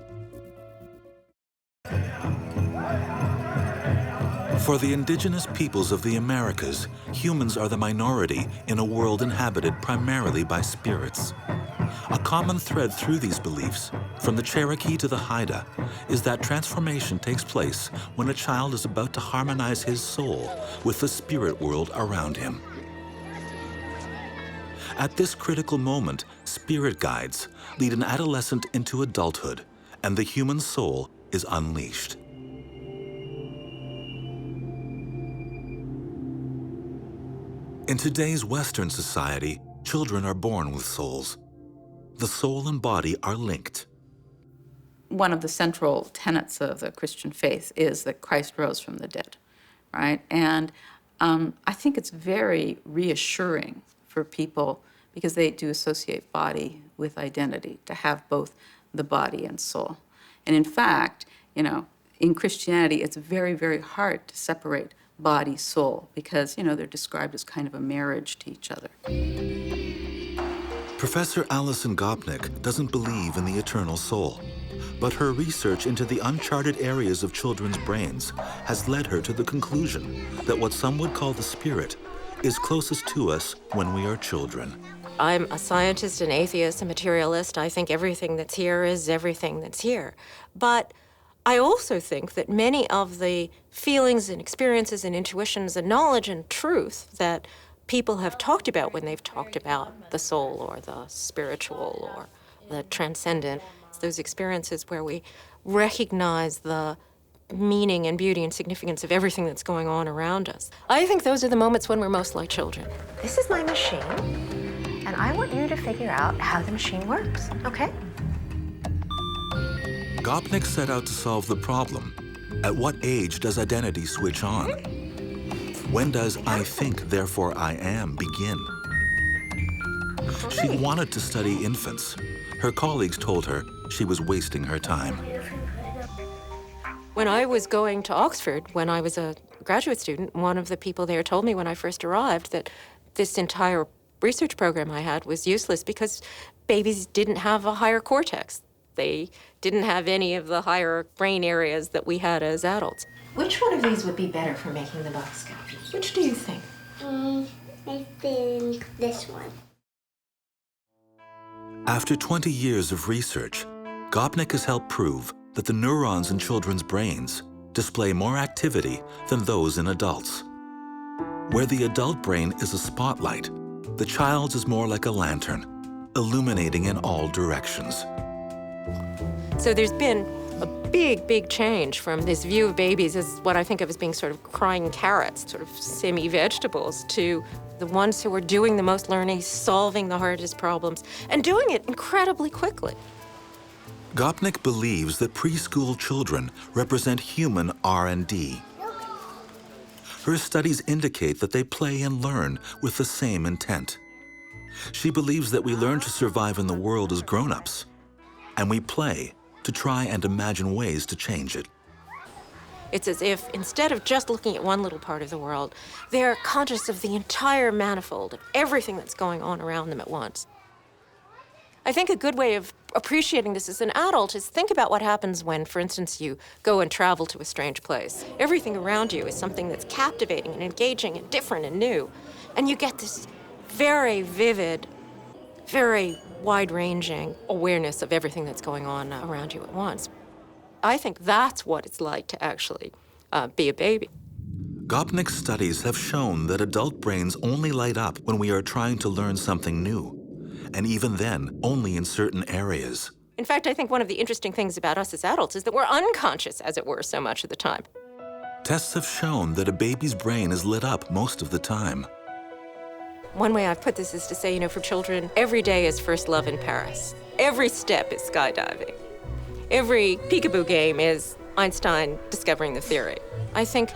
For the indigenous peoples of the Americas, humans are the minority in a world inhabited primarily by spirits. A common thread through these beliefs, from the Cherokee to the Haida, is that transformation takes place when a child is about to harmonize his soul with the spirit world around him. At this critical moment, spirit guides lead an adolescent into adulthood, and the human soul is unleashed. In today's Western society, children are born with souls. The soul and body are linked. One of the central tenets of the Christian faith is that Christ rose from the dead, right? And I think it's very reassuring for people because they do associate body with identity, to have both the body and soul. And in fact, you know, in Christianity, it's very, very hard to separate body, soul, because, you know, they're described as kind of a marriage to each other. Professor Alison Gopnik doesn't believe in the eternal soul, but her research into the uncharted areas of children's brains has led her to the conclusion that what some would call the spirit is closest to us when we are children. I'm a scientist, an atheist, a materialist. I think everything that's here is everything that's here. But I also think that many of the feelings and experiences and intuitions and knowledge and truth that people have talked about when they've talked about the soul or the spiritual or the transcendent, those experiences where we recognize the meaning and beauty and significance of everything that's going on around us. I think those are the moments when we're most like children. This is my machine, and I want you to figure out how the machine works, okay? Gopnik set out to solve the problem, At what age does identity switch on? When does I think, therefore I am begin? She wanted to study infants. Her colleagues told her she was wasting her time. When I was going to Oxford, when I was a graduate student, one of the people there told me when I first arrived that this entire research program I had was useless because babies didn't have a higher cortex. They didn't have any of the higher brain areas that we had as adults. Which one of these would be better for making the box go? Which do you think? I think this one. After 20 years of research, Gopnik has helped prove that the neurons in children's brains display more activity than those in adults. Where the adult brain is a spotlight, the child's is more like a lantern, illuminating in all directions. So there's been a big, big change from this view of babies as what I think of as being sort of crying carrots, sort of semi-vegetables, to the ones who are doing the most learning, solving the hardest problems, and doing it incredibly quickly. Gopnik believes that preschool children represent human R&D. Her studies indicate that they play and learn with the same intent. She believes that we learn to survive in the world as grown-ups, and we play to try and imagine ways to change it. It's as if, instead of just looking at one little part of the world, they're conscious of the entire manifold of everything that's going on around them at once. I think a good way of appreciating this as an adult is think about what happens when, for instance, you go and travel to a strange place. Everything around you is something that's captivating and engaging and different and new. And you get this very vivid, very wide-ranging awareness of everything that's going on around you at once. I think that's what it's like to actually be a baby. Gopnik's studies have shown that adult brains only light up when we are trying to learn something new, and even then, only in certain areas. In fact, I think one of the interesting things about us as adults is that we're unconscious, as it were, so much of the time. Tests have shown that a baby's brain is lit up most of the time. One way I've put this is to say, you know, for children, every day is first love in Paris. Every step is skydiving. Every peekaboo game is Einstein discovering the theory. I think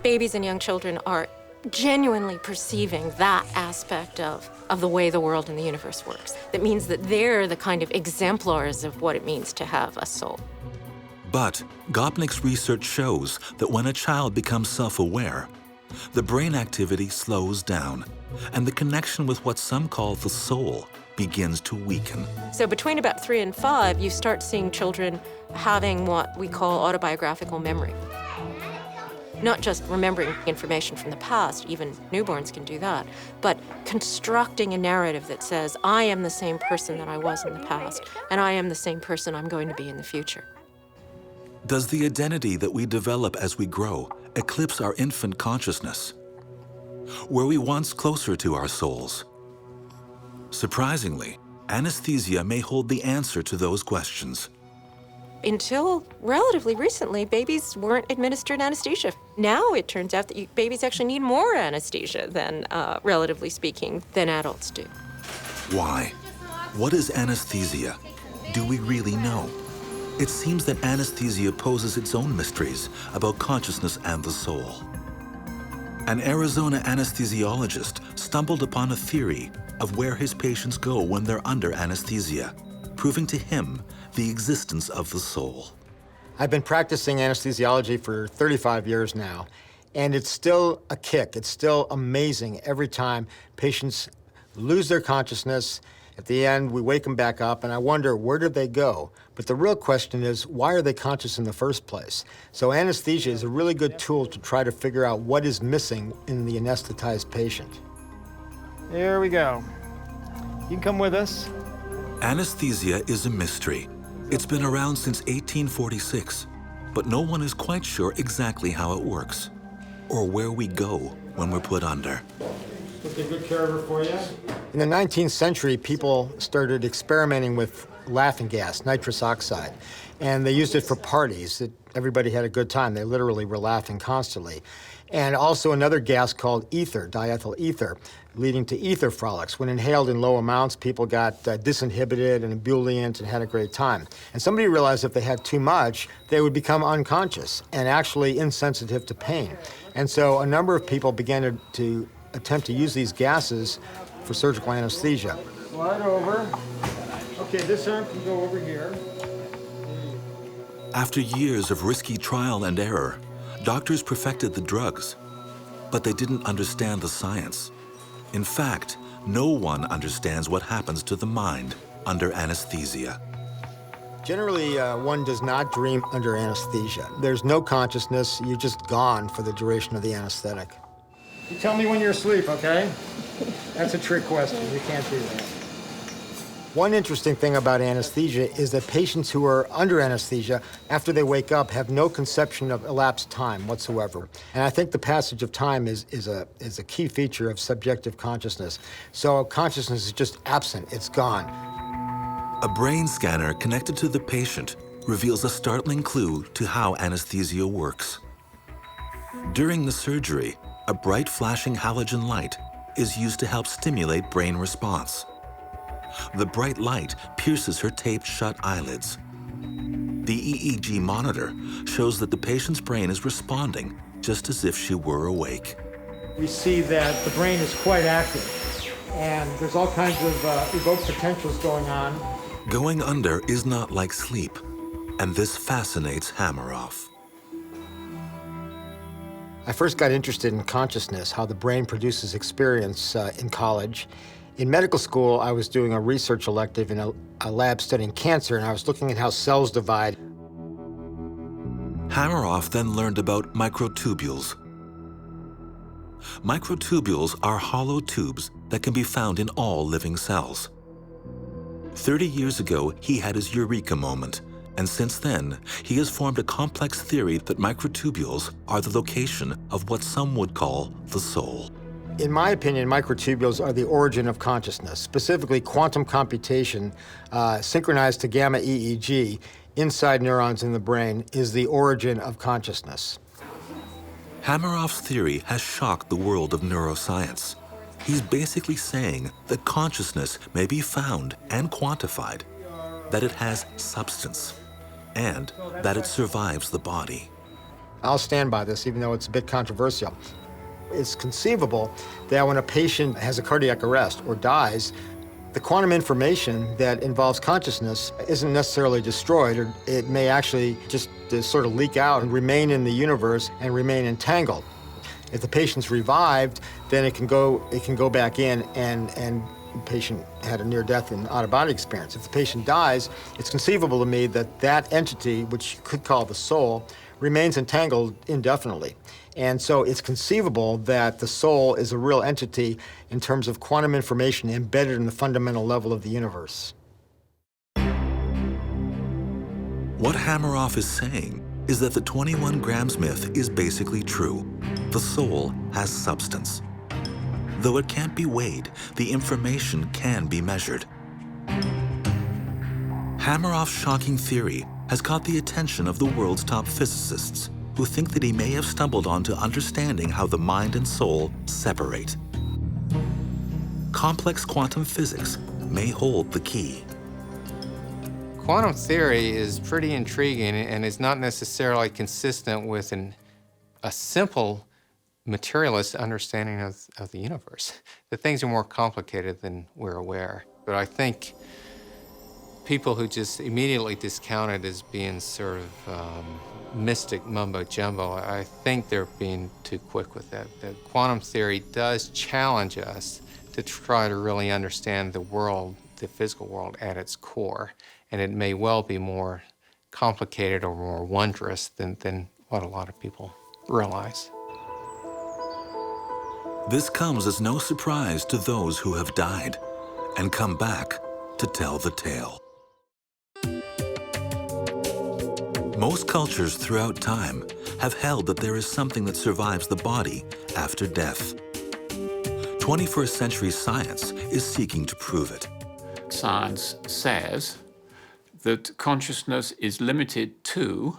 babies and young children are genuinely perceiving that aspect of the way the world and the universe works. That means that they're the kind of exemplars of what it means to have a soul. But Gopnik's research shows that when a child becomes self-aware, the brain activity slows down, and the connection with what some call the soul begins to weaken. So between about 3 and 5, you start seeing children having what we call autobiographical memory. Not just remembering information from the past, even newborns can do that, but constructing a narrative that says, I am the same person that I was in the past, and I am the same person I'm going to be in the future. Does the identity that we develop as we grow eclipse our infant consciousness? Were we once closer to our souls? Surprisingly, anesthesia may hold the answer to those questions. Until relatively recently, babies weren't administered anesthesia. Now it turns out that babies actually need more anesthesia than, relatively speaking, than adults do. Why? What is anesthesia? Do we really know? It seems that anesthesia poses its own mysteries about consciousness and the soul. An Arizona anesthesiologist stumbled upon a theory of where his patients go when they're under anesthesia, proving to him the existence of the soul. I've been practicing anesthesiology for 35 years now, and it's still a kick. It's still amazing every time patients lose their consciousness. At the end, we wake them back up, and I wonder, where did they go? But the real question is, why are they conscious in the first place? So anesthesia is a really good tool to try to figure out what is missing in the anesthetized patient. There we go. You can come with us. Anesthesia is a mystery. It's been around since 1846, but no one is quite sure exactly how it works or where we go when we're put under. We'll take good care of her for you. In the 19th century, people started experimenting with laughing gas, nitrous oxide, and they used it for parties. Everybody had a good time. They literally were laughing constantly. And also another gas called ether, diethyl ether, leading to ether frolics. When inhaled in low amounts, people got disinhibited and ebullient and had a great time. And somebody realized if they had too much, they would become unconscious and actually insensitive to pain. And so a number of people began to attempt to use these gases for surgical anesthesia. Slide over. Okay, this arm can go over here. After years of risky trial and error, doctors perfected the drugs, but they didn't understand the science. In fact, no one understands what happens to the mind under anesthesia. Generally, one does not dream under anesthesia. There's no consciousness. You're just gone for the duration of the anesthetic. You tell me when you're asleep, okay? That's a trick question. You can't do that. One interesting thing about anesthesia is that patients who are under anesthesia, after they wake up, have no conception of elapsed time whatsoever. And I think the passage of time is a key feature of subjective consciousness. So consciousness is just absent. It's gone. A brain scanner connected to the patient reveals a startling clue to how anesthesia works. During the surgery, a bright flashing halogen light is used to help stimulate brain response. The bright light pierces her taped shut eyelids. The EEG monitor shows that the patient's brain is responding just as if she were awake. We see that the brain is quite active, and there's all kinds of evoked potentials going on. Going under is not like sleep, and this fascinates Hameroff. I first got interested in consciousness, how the brain produces experience in college. In medical school, I was doing a research elective in a lab studying cancer, and I was looking at how cells divide. Hameroff then learned about microtubules. Microtubules are hollow tubes that can be found in all living cells. 30 years ago, he had his eureka moment, and since then, he has formed a complex theory that microtubules are the location of what some would call the soul. In my opinion, microtubules are the origin of consciousness, specifically quantum computation synchronized to gamma EEG inside neurons in the brain is the origin of consciousness. Hameroff's theory has shocked the world of neuroscience. He's basically saying that consciousness may be found and quantified, that it has substance, and that it survives the body. I'll stand by this, even though it's a bit controversial. It's conceivable that when a patient has a cardiac arrest or dies, the quantum information that involves consciousness isn't necessarily destroyed, or it may actually just sort of leak out and remain in the universe and remain entangled. If the patient's revived, then it can go back in and the patient had a near-death and out-of-body experience. If the patient dies, it's conceivable to me that that entity, which you could call the soul, remains entangled indefinitely. And so it's conceivable that the soul is a real entity in terms of quantum information embedded in the fundamental level of the universe. What Hameroff is saying is that the 21 grams myth is basically true. The soul has substance. Though it can't be weighed, the information can be measured. Hameroff's shocking theory has caught the attention of the world's top physicists, who think that he may have stumbled onto understanding how the mind and soul separate. Complex quantum physics may hold the key. Quantum theory is pretty intriguing and is not necessarily consistent with a simple materialist understanding of the universe. The things are more complicated than we're aware. But I think people who just immediately discount it as being sort of mystic mumbo-jumbo, I think they're being too quick with that. The quantum theory does challenge us to try to really understand the world, the physical world at its core. And it may well be more complicated or more wondrous than what a lot of people realize. This comes as no surprise to those who have died and come back to tell the tale. Most cultures throughout time have held that there is something that survives the body after death. 21st century science is seeking to prove it. Science says that consciousness is limited to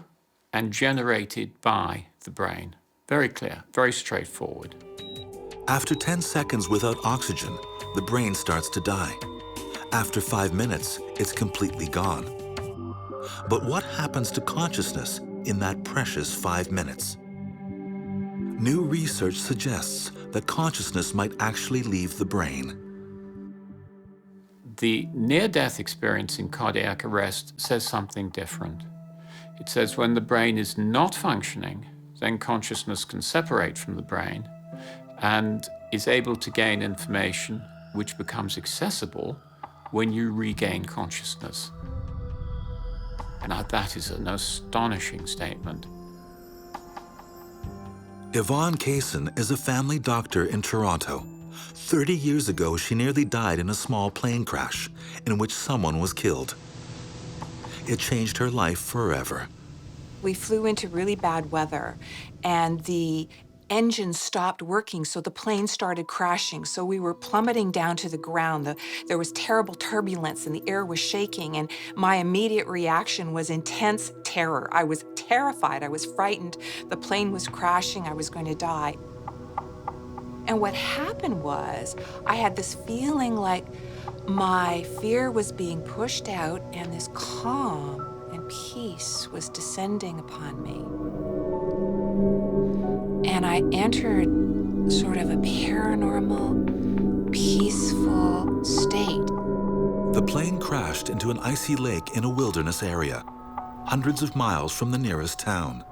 and generated by the brain. Very clear, very straightforward. After 10 seconds without oxygen, the brain starts to die. After 5 minutes, it's completely gone. But what happens to consciousness in that precious 5 minutes? New research suggests that consciousness might actually leave the brain. The near-death experience in cardiac arrest says something different. It says when the brain is not functioning, then consciousness can separate from the brain and is able to gain information which becomes accessible when you regain consciousness. Now that is an astonishing statement. Yvonne Kaysen is a family doctor in Toronto. 30 years ago, she nearly died in a small plane crash in which someone was killed. It changed her life forever. We flew into really bad weather, and the engine stopped working, so the plane started crashing. So we were plummeting down to the ground. There was terrible turbulence, and the air was shaking, and my immediate reaction was intense terror. I was terrified. I was frightened. The plane was crashing. I was going to die. And what happened was, I had this feeling like my fear was being pushed out, and this calm and peace was descending upon me. And I entered sort of a paranormal, peaceful state. The plane crashed into an icy lake in a wilderness area, hundreds of miles from the nearest town.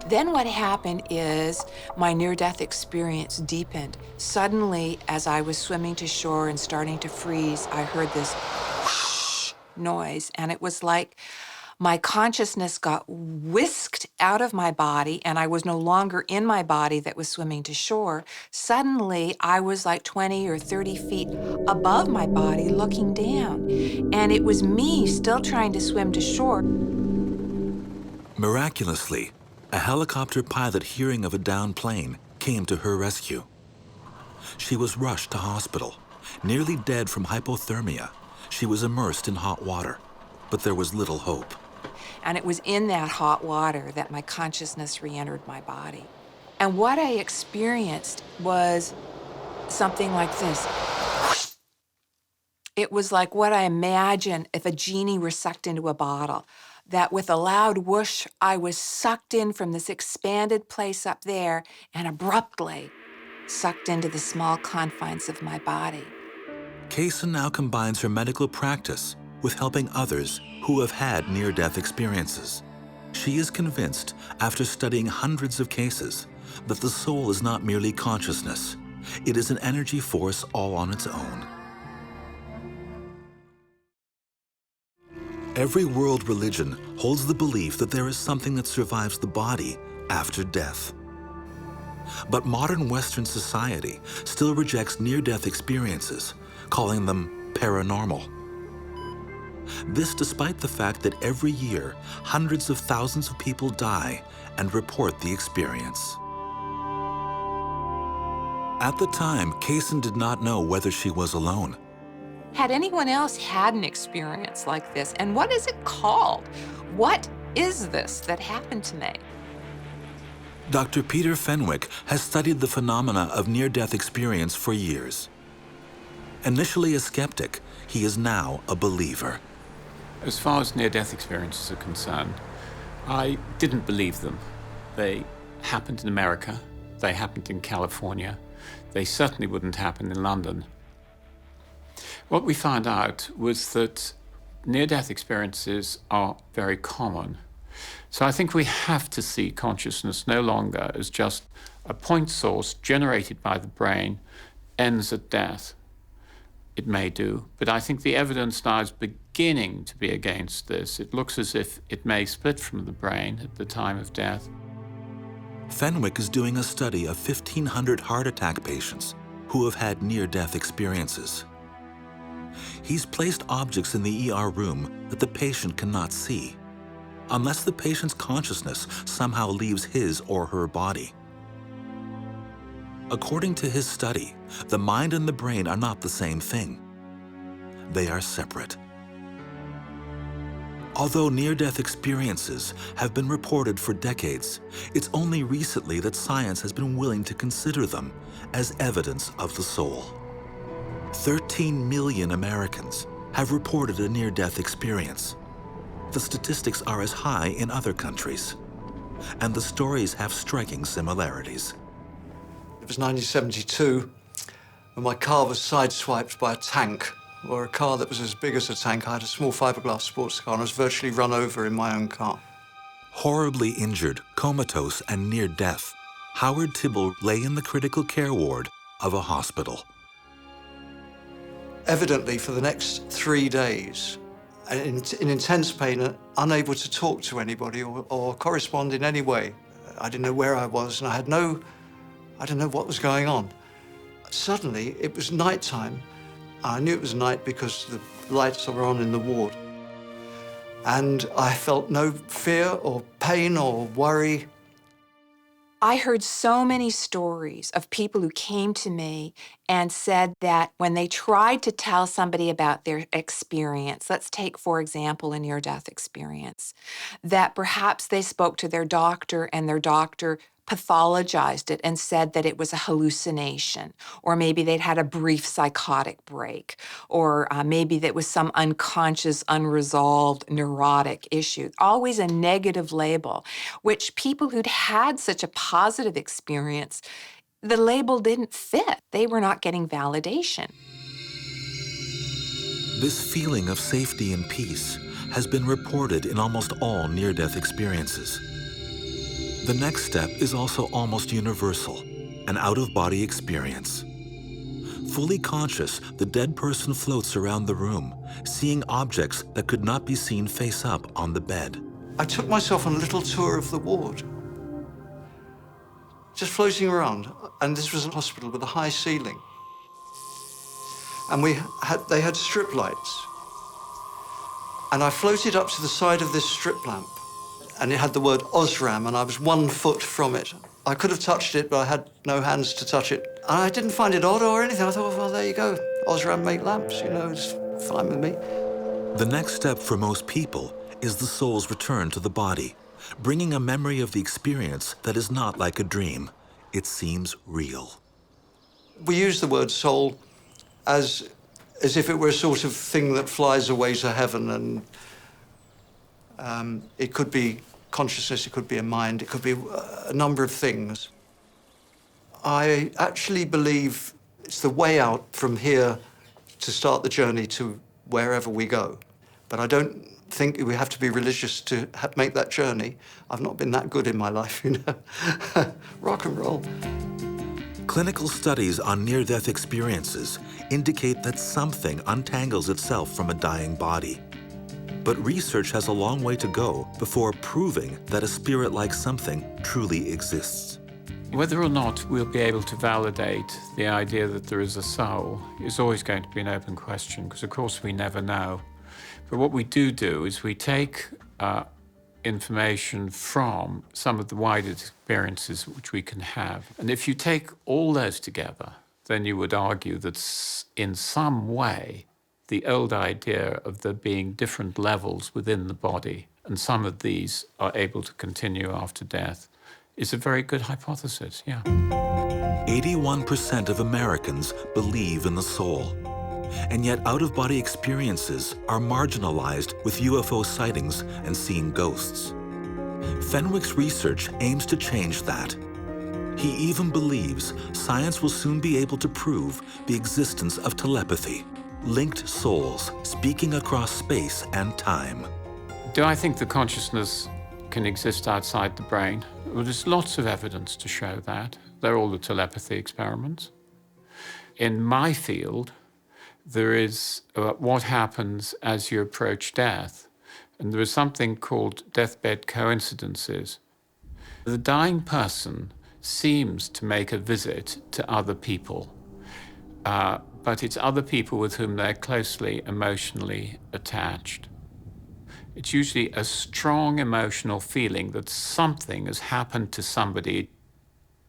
Then what happened is my near-death experience deepened. Suddenly, as I was swimming to shore and starting to freeze, I heard this whoosh noise, and it was like my consciousness got whisked out of my body, and I was no longer in my body that was swimming to shore. Suddenly, I was like 20 or 30 feet above my body looking down, and it was me still trying to swim to shore. Miraculously, a helicopter pilot hearing of a downed plane came to her rescue. She was rushed to hospital. Nearly dead from hypothermia, she was immersed in hot water, but there was little hope. And it was in that hot water that my consciousness re-entered my body. And what I experienced was something like this. It was like what I imagine if a genie were sucked into a bottle. That with a loud whoosh, I was sucked in from this expanded place up there and abruptly sucked into the small confines of my body. Kaysen now combines her medical practice with helping others who have had near-death experiences. She is convinced, after studying hundreds of cases, that the soul is not merely consciousness. It is an energy force all on its own. Every world religion holds the belief that there is something that survives the body after death. But modern Western society still rejects near-death experiences, calling them paranormal. This despite the fact that every year, hundreds of thousands of people die and report the experience. At the time, Kaysen did not know whether she was alone. Had anyone else had an experience like this? And what is it called? What is this that happened to me? Dr. Peter Fenwick has studied the phenomena of near-death experience for years. Initially a skeptic, he is now a believer. As far as near-death experiences are concerned, I didn't believe them. They happened in America, they happened in California, they certainly wouldn't happen in London. What we found out was that near-death experiences are very common. So I think we have to see consciousness no longer as just a point source generated by the brain, ends at death. It may do, but I think the evidence now is beginning to be against this. It looks as if it may split from the brain at the time of death. Fenwick is doing a study of 1,500 heart attack patients who have had near-death experiences. He's placed objects in the ER room that the patient cannot see, unless the patient's consciousness somehow leaves his or her body. According to his study, the mind and the brain are not the same thing. They are separate. Although near-death experiences have been reported for decades, it's only recently that science has been willing to consider them as evidence of the soul. 13 million Americans have reported a near-death experience. The statistics are as high in other countries, and the stories have striking similarities. It was 1972 when my car was sideswiped by a tank, or a car that was as big as a tank. I had a small fiberglass sports car and I was virtually run over in my own car. Horribly injured, comatose, and near death, Howard Tibble lay in the critical care ward of a hospital. Evidently, for the next 3 days, in intense pain, unable to talk to anybody or correspond in any way. I didn't know where I was, and I didn't know what was going on. Suddenly, it was nighttime. I knew it was night because the lights were on in the ward. And I felt no fear or pain or worry. I heard so many stories of people who came to me and said that when they tried to tell somebody about their experience, let's take, for example, a near-death experience, that perhaps they spoke to their doctor and their doctor pathologized it and said that it was a hallucination, or maybe they'd had a brief psychotic break, or maybe that was some unconscious, unresolved neurotic issue. Always a negative label, which people who'd had such a positive experience, the label didn't fit. They were not getting validation. This feeling of safety and peace has been reported in almost all near-death experiences. The next step is also almost universal, an out-of-body experience. Fully conscious, the dead person floats around the room, seeing objects that could not be seen face up on the bed. I took myself on a little tour of the ward, just floating around. And this was a hospital with a high ceiling. And they had strip lights. And I floated up to the side of this strip lamp, and it had the word Osram, and I was 1 foot from it. I could have touched it, but I had no hands to touch it. And I didn't find it odd or anything. I thought, well, there you go. Osram make lamps, you know, it's fine with me. The next step for most people is the soul's return to the body, bringing a memory of the experience that is not like a dream. It seems real. We use the word soul as if it were a sort of thing that flies away to heaven, and it could be consciousness, it could be a mind, it could be a number of things. I actually believe it's the way out from here to start the journey to wherever we go. But I don't think we have to be religious to make that journey. I've not been that good in my life, you know. Rock and roll. Clinical studies on near-death experiences indicate that something untangles itself from a dying body. But research has a long way to go before proving that a spirit-like something truly exists. Whether or not we'll be able to validate the idea that there is a soul is always going to be an open question, because of course we never know. But what we do is we take information from some of the wider experiences which we can have. And if you take all those together, then you would argue that in some way, the old idea of there being different levels within the body, and some of these are able to continue after death, is a very good hypothesis, yeah. 81% of Americans believe in the soul. And yet out-of-body experiences are marginalized with UFO sightings and seeing ghosts. Fenwick's research aims to change that. He even believes science will soon be able to prove the existence of telepathy, linked souls speaking across space and time. Do I think the consciousness can exist outside the brain? Well, there's lots of evidence to show that. They're all the telepathy experiments. In my field, there is what happens as you approach death. And there is something called deathbed coincidences. The dying person seems to make a visit to other people, but it's other people with whom they're closely emotionally attached. It's usually a strong emotional feeling that something has happened to somebody.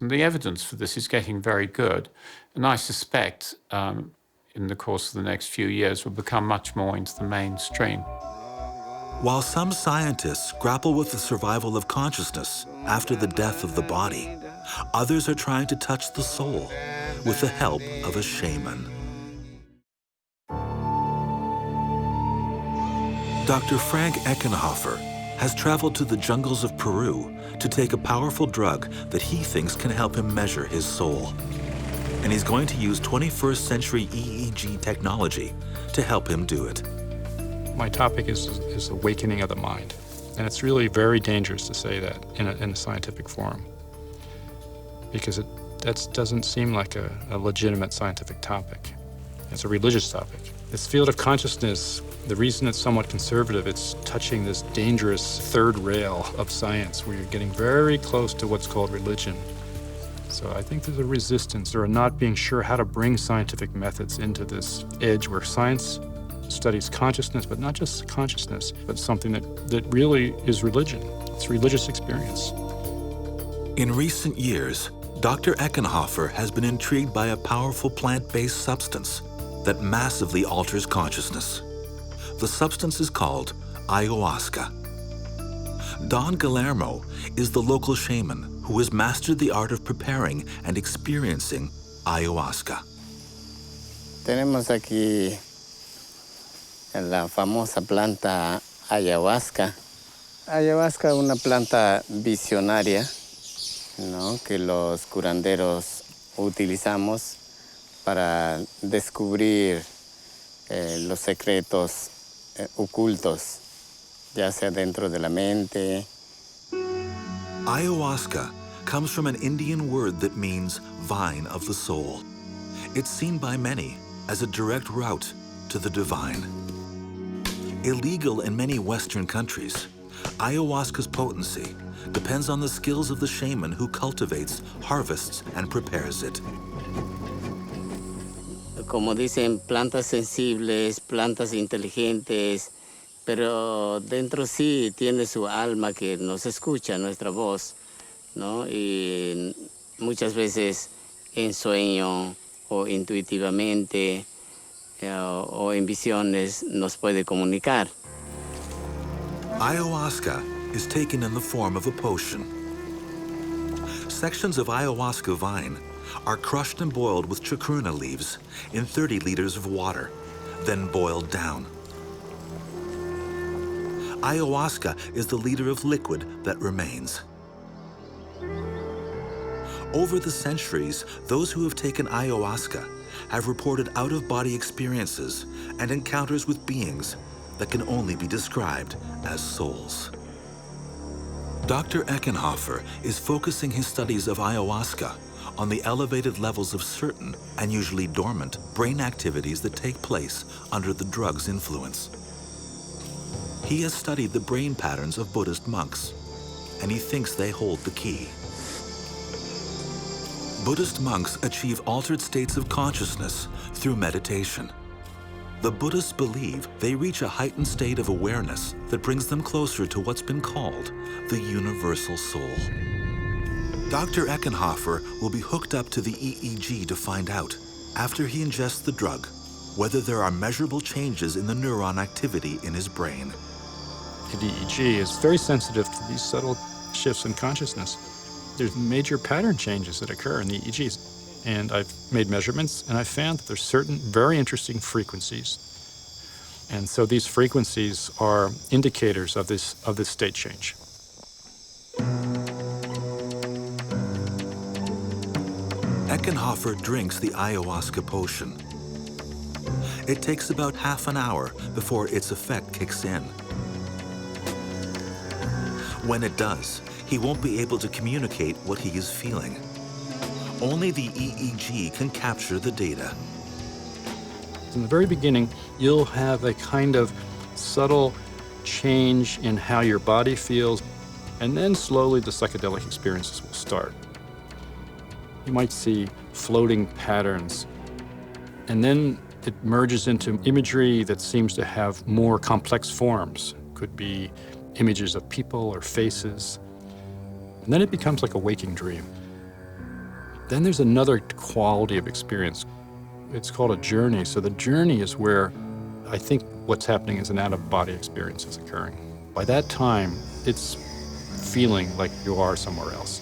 And the evidence for this is getting very good. And I suspect in the course of the next few years will become much more into the mainstream. While some scientists grapple with the survival of consciousness after the death of the body, others are trying to touch the soul with the help of a shaman. Dr. Frank Eckenhofer has traveled to the jungles of Peru to take a powerful drug that he thinks can help him measure his soul. And he's going to use 21st century EEG technology to help him do it. My topic is awakening of the mind. And it's really very dangerous to say that in a scientific forum, because that doesn't seem like a legitimate scientific topic. It's a religious topic. This field of consciousness, the reason it's somewhat conservative, it's touching this dangerous third rail of science where you're getting very close to what's called religion. So I think there's a resistance or a not being sure how to bring scientific methods into this edge where science studies consciousness, but not just consciousness, but something that really is religion. It's religious experience. In recent years, Dr. Eckenhofer has been intrigued by a powerful plant-based substance that massively alters consciousness. The substance is called ayahuasca. Don Guillermo is the local shaman who has mastered the art of preparing and experiencing ayahuasca. Tenemos aquí la famosa planta ayahuasca. Ayahuasca es una planta visionaria, ¿no?, que los curanderos utilizamos para descubrir los secretos ocultos, ya sea dentro de la mente. Ayahuasca comes from an Indian word that means vine of the soul. It's seen by many as a direct route to the divine. Illegal in many Western countries, ayahuasca's potency depends on the skills of the shaman who cultivates, harvests, and prepares it. Como dicen, plantas sensibles, plantas inteligentes, pero dentro sí tiene su alma que nos escucha, nuestra voz, ¿no? Y muchas veces en sueño o intuitivamente o en visiones nos puede comunicar. Ayahuasca is taken in the form of a potion. Sections of ayahuasca vine are crushed and boiled with chacruna leaves in 30 liters of water, then boiled down. Ayahuasca is the liter of liquid that remains. Over the centuries, those who have taken ayahuasca have reported out-of-body experiences and encounters with beings that can only be described as souls. Dr. Eckenhofer is focusing his studies of ayahuasca on the elevated levels of certain and usually dormant brain activities that take place under the drug's influence. He has studied the brain patterns of Buddhist monks, and he thinks they hold the key. Buddhist monks achieve altered states of consciousness through meditation. The Buddhists believe they reach a heightened state of awareness that brings them closer to what's been called the universal soul. Dr. Eckenhofer will be hooked up to the EEG to find out, after he ingests the drug, whether there are measurable changes in the neuron activity in his brain. The EEG is very sensitive to these subtle shifts in consciousness. There's major pattern changes that occur in the EEGs. And I've made measurements, and I found that there's certain very interesting frequencies. And so these frequencies are indicators of this state change. Eckenhofer drinks the ayahuasca potion. It takes about half an hour before its effect kicks in. When it does, he won't be able to communicate what he is feeling. Only the EEG can capture the data. In the very beginning, you'll have a kind of subtle change in how your body feels, and then slowly the psychedelic experiences will start. You might see floating patterns, and then it merges into imagery that seems to have more complex forms. Could be images of people or faces. And then it becomes like a waking dream. Then there's another quality of experience. It's called a journey. So the journey is where I think what's happening is an out-of-body experience is occurring. By that time, it's feeling like you are somewhere else.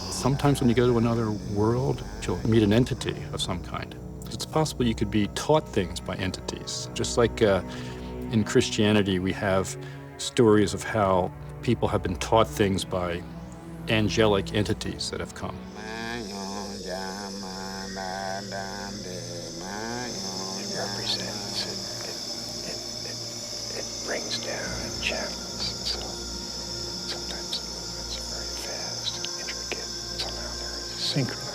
Sometimes when you go to another world, you'll meet an entity of some kind. It's possible you could be taught things by entities. Just like in Christianity, we have stories of how people have been taught things by angelic entities that have come. It brings down and channels, and so sometimes the movements are very fast and intricate. Somehow they're synchronized.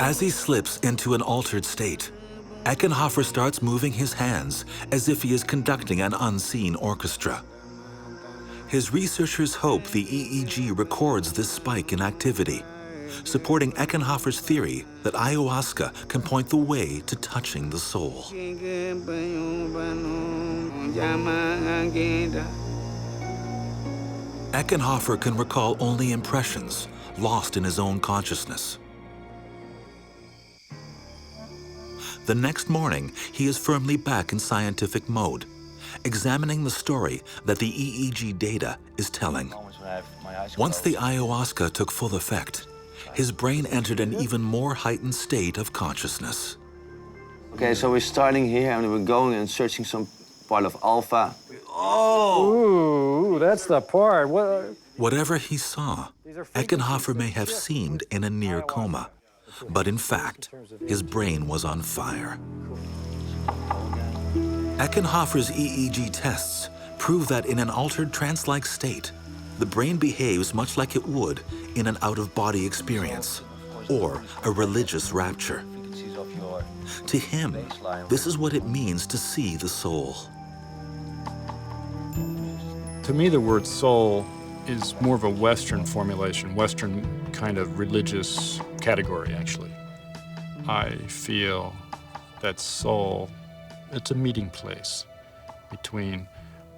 As he slips into an altered state, Eckenhofer starts moving his hands as if he is conducting an unseen orchestra. His researchers hope the EEG records this spike in activity, supporting Eckenhofer's theory that ayahuasca can point the way to touching the soul. Eckenhofer can recall only impressions, lost in his own consciousness. The next morning, he is firmly back in scientific mode, examining the story that the EEG data is telling. Once the ayahuasca took full effect, his brain entered an even more heightened state of consciousness. Okay, so we're starting here and we're going and searching some part of alpha. Oh! Ooh, that's the part. Whatever he saw, Eckenhofer may have seemed in a near coma, but in fact, his brain was on fire. Eckenhofer's EEG tests prove that in an altered trance-like state, the brain behaves much like it would in an out-of-body experience or a religious rapture. To him, this is what it means to see the soul. To me, the word soul is more of a Western formulation, Western kind of religious category, actually. I feel that soul, it's a meeting place between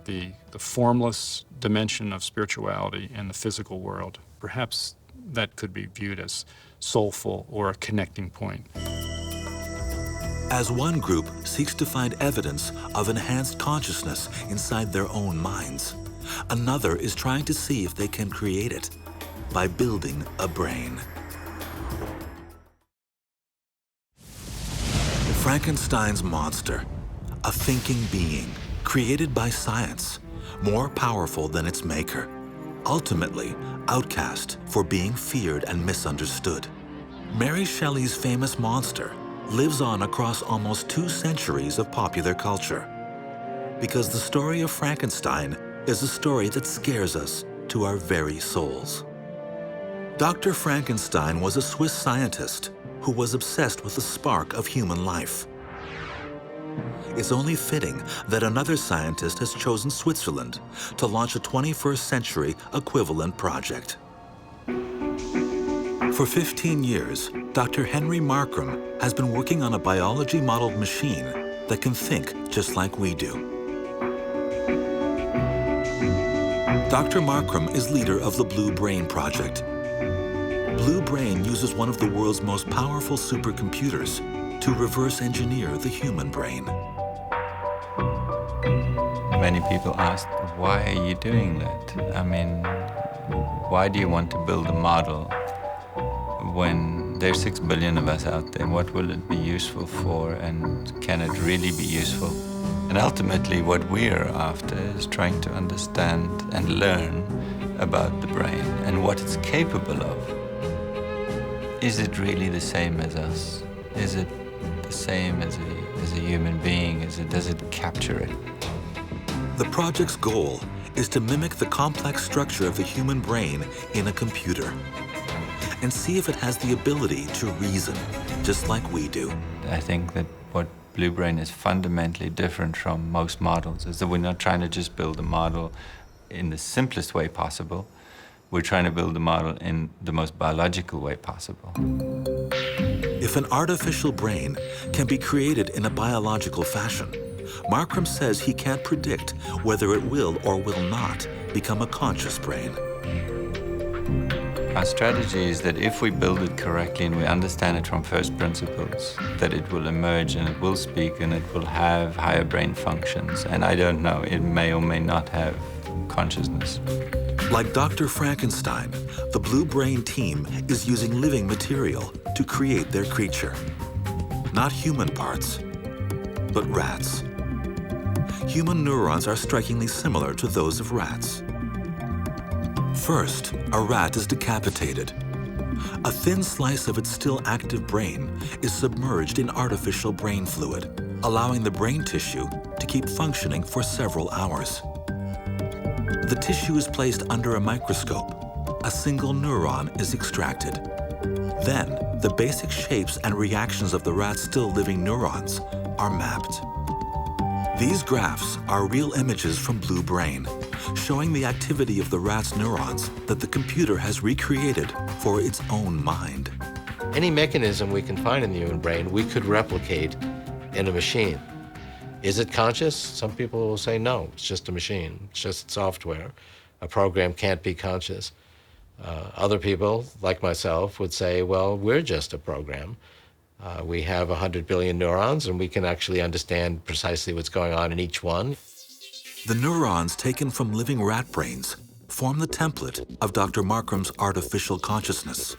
the formless dimension of spirituality and the physical world. Perhaps that could be viewed as soulful or a connecting point. As one group seeks to find evidence of enhanced consciousness inside their own minds, another is trying to see if they can create it by building a brain. Frankenstein's monster, a thinking being created by science, more powerful than its maker, ultimately outcast for being feared and misunderstood. Mary Shelley's famous monster lives on across almost 2 centuries of popular culture, because the story of Frankenstein is a story that scares us to our very souls. Dr. Frankenstein was a Swiss scientist who was obsessed with the spark of human life. It's only fitting that another scientist has chosen Switzerland to launch a 21st century equivalent project. For 15 years, Dr. Henry Markram has been working on a biology-modeled machine that can think just like we do. Dr. Markram is leader of the Blue Brain Project. Blue Brain uses one of the world's most powerful supercomputers to reverse engineer the human brain. Many people ask, why are you doing that? I mean, why do you want to build a model when there's 6 billion of us out there? What will it be useful for, and can it really be useful? And ultimately, what we're after is trying to understand and learn about the brain and what it's capable of. Is it really the same as us? Is it the same as a human being? Does it capture it? The project's goal is to mimic the complex structure of the human brain in a computer and see if it has the ability to reason, just like we do. I think that what Blue Brain is fundamentally different from most models is that we're not trying to just build a model in the simplest way possible. We're trying to build a model in the most biological way possible. If an artificial brain can be created in a biological fashion, Markram says he can't predict whether it will or will not become a conscious brain. Our strategy is that if we build it correctly and we understand it from first principles, that it will emerge and it will speak and it will have higher brain functions. And I don't know, it may or may not have consciousness. Like Dr. Frankenstein, the Blue Brain team is using living material to create their creature. Not human parts, but rats. Human neurons are strikingly similar to those of rats. First, a rat is decapitated. A thin slice of its still active brain is submerged in artificial brain fluid, allowing the brain tissue to keep functioning for several hours. The tissue is placed under a microscope. A single neuron is extracted. Then, the basic shapes and reactions of the rat's still living neurons are mapped. These graphs are real images from Blue Brain, showing the activity of the rat's neurons that the computer has recreated for its own mind. Any mechanism we can find in the human brain, we could replicate in a machine. Is it conscious? Some people will say no, it's just a machine, it's just software. A program can't be conscious. Other people, like myself, would say, well, we're just a program. We have 100 billion neurons, and we can actually understand precisely what's going on in each one. The neurons taken from living rat brains form the template of Dr. Markram's artificial consciousness.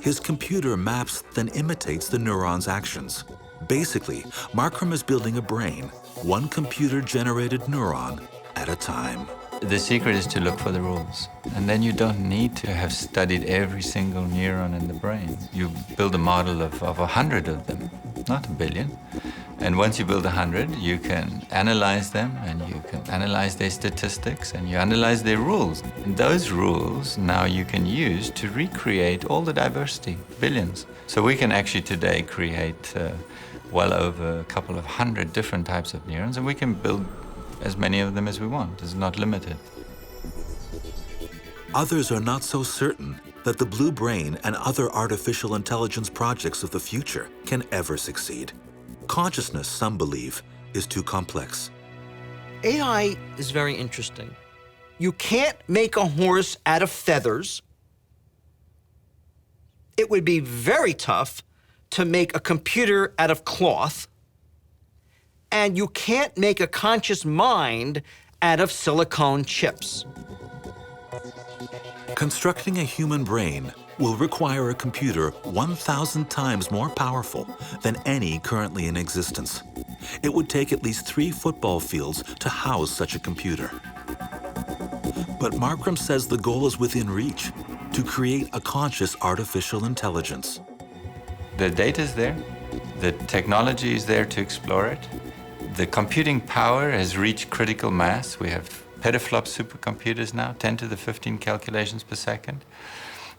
His computer maps then imitates the neuron's actions. Basically, Markram is building a brain, one computer-generated neuron at a time. The secret is to look for the rules. And then you don't need to have studied every single neuron in the brain. You build a model of 100 of them, not a billion. And once you build 100, you can analyze them, and you can analyze their statistics, and you analyze their rules. And those rules now you can use to recreate all the diversity, billions. So we can actually today create well over a couple of 100 different types of neurons, and we can build as many of them as we want. It's not limited. Others are not so certain that the Blue Brain and other artificial intelligence projects of the future can ever succeed. Consciousness, some believe, is too complex. AI is very interesting. You can't make a horse out of feathers. It would be very tough to make a computer out of cloth. And you can't make a conscious mind out of silicone chips. Constructing a human brain will require a computer 1,000 times more powerful than any currently in existence. It would take at least 3 football fields to house such a computer. But Markram says the goal is within reach, to create a conscious artificial intelligence. The data is there. The technology is there to explore it. The computing power has reached critical mass. We have petaflop supercomputers now, 10 to the 15 calculations per second.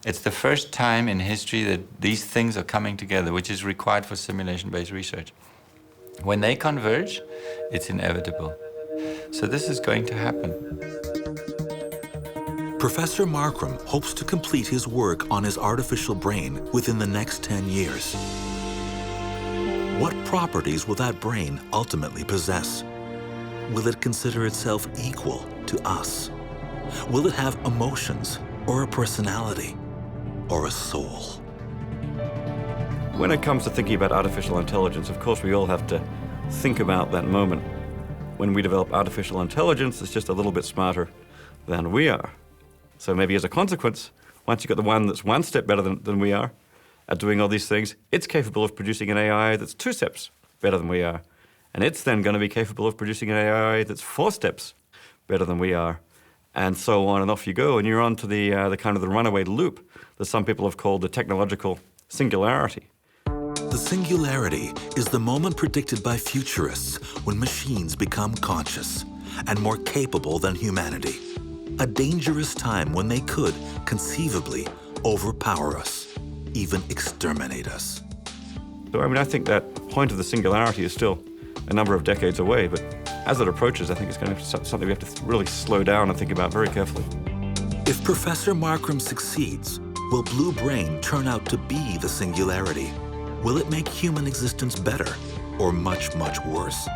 It's the first time in history that these things are coming together, which is required for simulation-based research. When they converge, it's inevitable. So this is going to happen. Professor Markram hopes to complete his work on his artificial brain within the next 10 years. What properties will that brain ultimately possess? Will it consider itself equal to us? Will it have emotions, or a personality, or a soul? When it comes to thinking about artificial intelligence, of course we all have to think about that moment when we develop artificial intelligence that's just a little bit smarter than we are. So maybe as a consequence, once you've got the one that's 1 step better than we are at doing all these things, it's capable of producing an AI that's 2 steps better than we are. And it's then going to be capable of producing an AI that's 4 steps better than we are. And so on and off you go, and you're on to the kind of the runaway loop that some people have called the technological singularity. The singularity is the moment predicted by futurists when machines become conscious and more capable than humanity. A dangerous time when they could, conceivably, overpower us, even exterminate us. So, I mean, I think that point of the singularity is still a number of decades away, but as it approaches, I think it's going to be something we have to really slow down and think about very carefully. If Professor Markram succeeds, will Blue Brain turn out to be the singularity? Will it make human existence better, or much, much worse?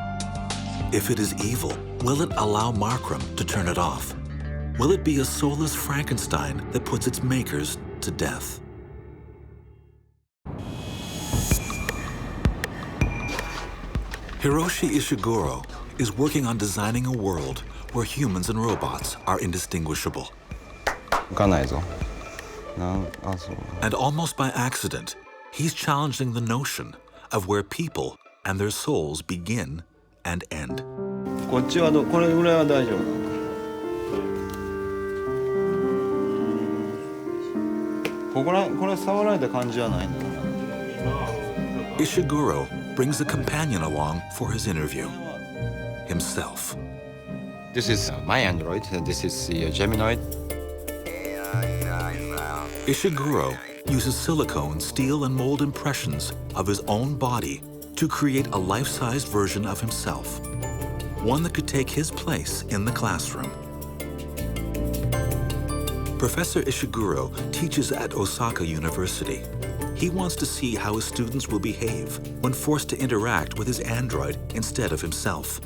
If it is evil, will it allow Markram to turn it off? Will it be a soulless Frankenstein that puts its makers to death. Hiroshi Ishiguro is working on designing a world where humans and robots are indistinguishable. And almost by accident, he's challenging the notion of where people and their souls begin and end. Ishiguro brings a companion along for his interview, himself. This is my android, and this is the Geminoid. Ishiguro uses silicone, steel, and mold impressions of his own body to create a life-sized version of himself, one that could take his place in the classroom. Professor Ishiguro teaches at Osaka University. He wants to see how his students will behave when forced to interact with his android instead of himself.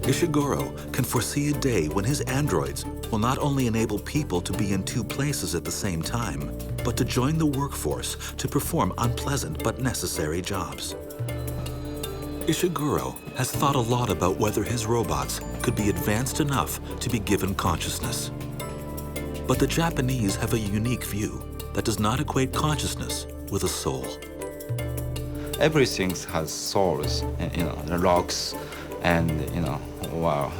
Ishiguro can foresee a day when his androids will not only enable people to be in two places at the same time, but to join the workforce to perform unpleasant but necessary jobs. Ishiguro has thought a lot about whether his robots could be advanced enough to be given consciousness. But the Japanese have a unique view that does not equate consciousness with a soul. Everything has souls, the rocks and,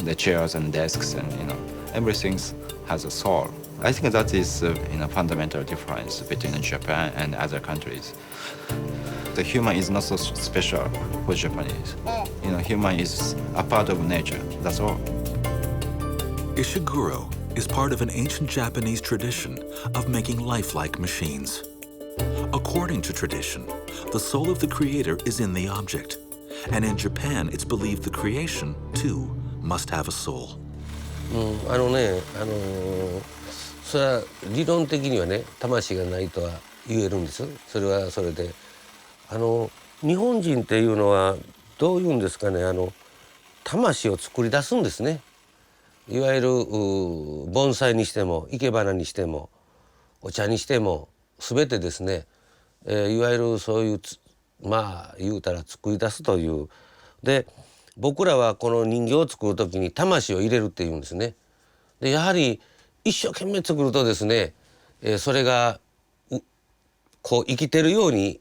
the chairs and desks and, everything has a soul. I think that is a fundamental difference between Japan and other countries. The human is not so special for Japanese. Human is a part of nature, that's all. Ishiguro is part of an ancient Japanese tradition of making lifelike machines. According to tradition, the soul of the creator is in the object, and in Japan it's believed the creation, too, must have a soul. それは理論的にはね、魂がないとは言えるんです。それはそれで、日本人っていうのはどういうんですかね、魂を作り出すんですね。いわゆる盆栽にしても生け花にしてもお茶にしても全てですね、いわゆるそういう言うたら作り出すという。で、僕らはこの人形を作る時に魂を入れるっていうんですね。で、やはり一生懸命作るとですね、それがこう生きてるように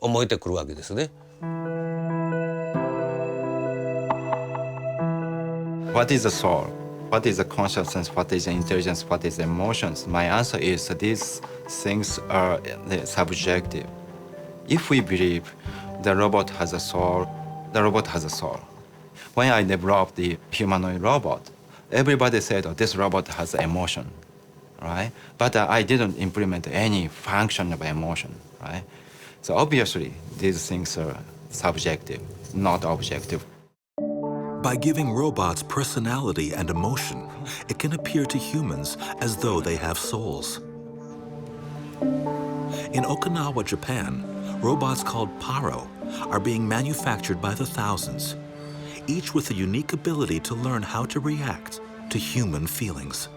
思えてくるわけですね。What is the soul? What is the consciousness? What is the intelligence? What is the emotions? My answer is that these things are subjective. If we believe the robot has a soul, the robot has a soul. When I developed the humanoid robot, everybody said, oh, this robot has emotion, right? But I didn't implement any function of emotion, right? So obviously, these things are subjective, not objective. By giving robots personality and emotion, it can appear to humans as though they have souls. In Okinawa, Japan, robots called Paro are being manufactured by the thousands, each with a unique ability to learn how to react to human feelings.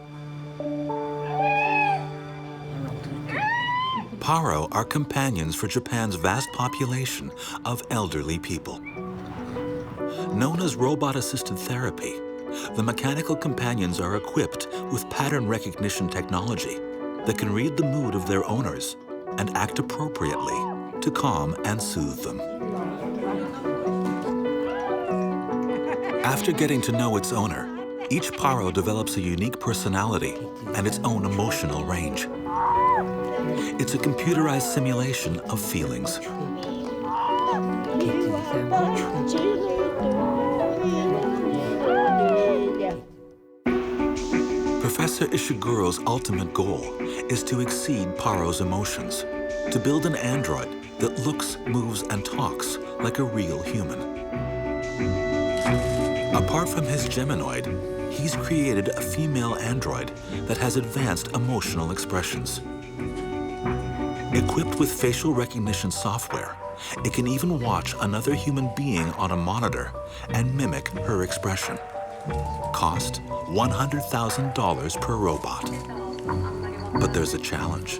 Paro are companions for Japan's vast population of elderly people. Known as robot-assisted therapy, the mechanical companions are equipped with pattern recognition technology that can read the mood of their owners and act appropriately to calm and soothe them. After getting to know its owner, each Paro develops a unique personality and its own emotional range. It's a computerized simulation of feelings. Professor Ishiguro's ultimate goal is to exceed Paro's emotions, to build an android that looks, moves, and talks like a real human. Apart from his Geminoid, he's created a female android that has advanced emotional expressions. Equipped with facial recognition software, it can even watch another human being on a monitor and mimic her expression. Cost $100,000 per robot. But there's a challenge.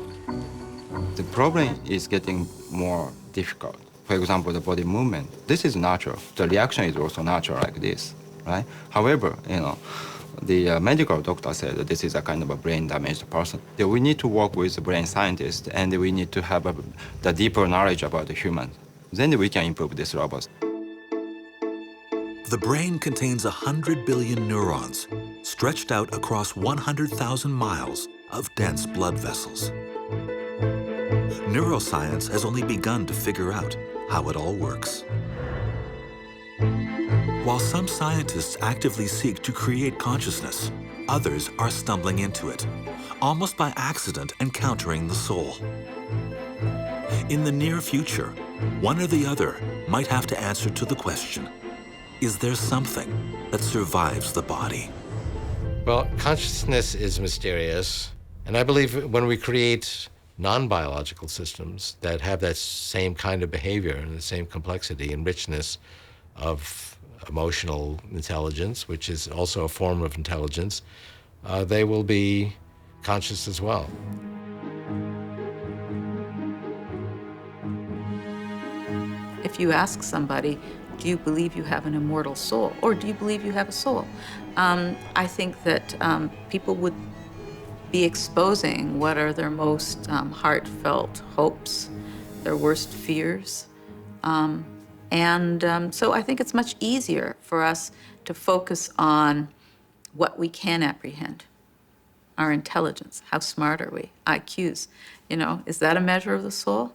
The problem is getting more difficult. For example, the body movement. This is natural. The reaction is also natural like this, right? However, the medical doctor said that this is a kind of a brain-damaged person. That we need to work with the brain scientists, and we need to have the deeper knowledge about the human. Then we can improve this robot. The brain contains 100 billion neurons stretched out across 100,000 miles of dense blood vessels. Neuroscience has only begun to figure out how it all works. While some scientists actively seek to create consciousness, others are stumbling into it, almost by accident encountering the soul. In the near future, one or the other might have to answer to the question, is there something that survives the body? Well, consciousness is mysterious, and I believe when we create non-biological systems that have that same kind of behavior and the same complexity and richness of emotional intelligence, which is also a form of intelligence, they will be conscious as well. If you ask somebody, do you believe you have an immortal soul, or do you believe you have a soul? I think that people would be exposing what are their most heartfelt hopes, their worst fears. So I think it's much easier for us to focus on what we can apprehend, our intelligence, how smart are we, IQs. Is that a measure of the soul?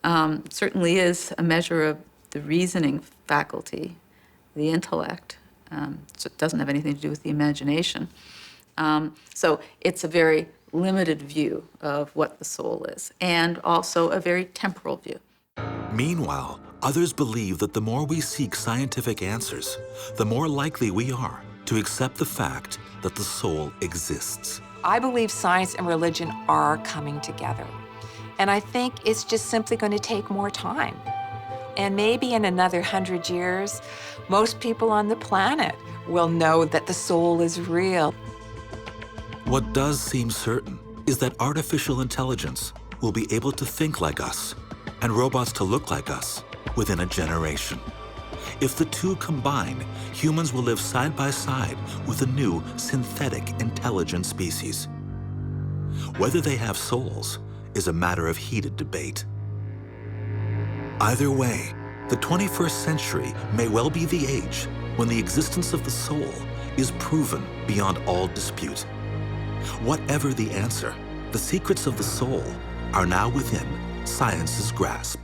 It certainly is a measure of the reasoning faculty, the intellect. So it doesn't have anything to do with the imagination. So it's a very limited view of what the soul is, and also a very temporal view. Meanwhile, others believe that the more we seek scientific answers, the more likely we are to accept the fact that the soul exists. I believe science and religion are coming together. And I think it's just simply going to take more time. And maybe in another 100 years, most people on the planet will know that the soul is real. What does seem certain is that artificial intelligence will be able to think like us and robots to look like us within a generation. If the two combine, humans will live side by side with a new synthetic intelligent species. Whether they have souls is a matter of heated debate. Either way, the 21st century may well be the age when the existence of the soul is proven beyond all dispute. Whatever the answer, the secrets of the soul are now within science's grasp.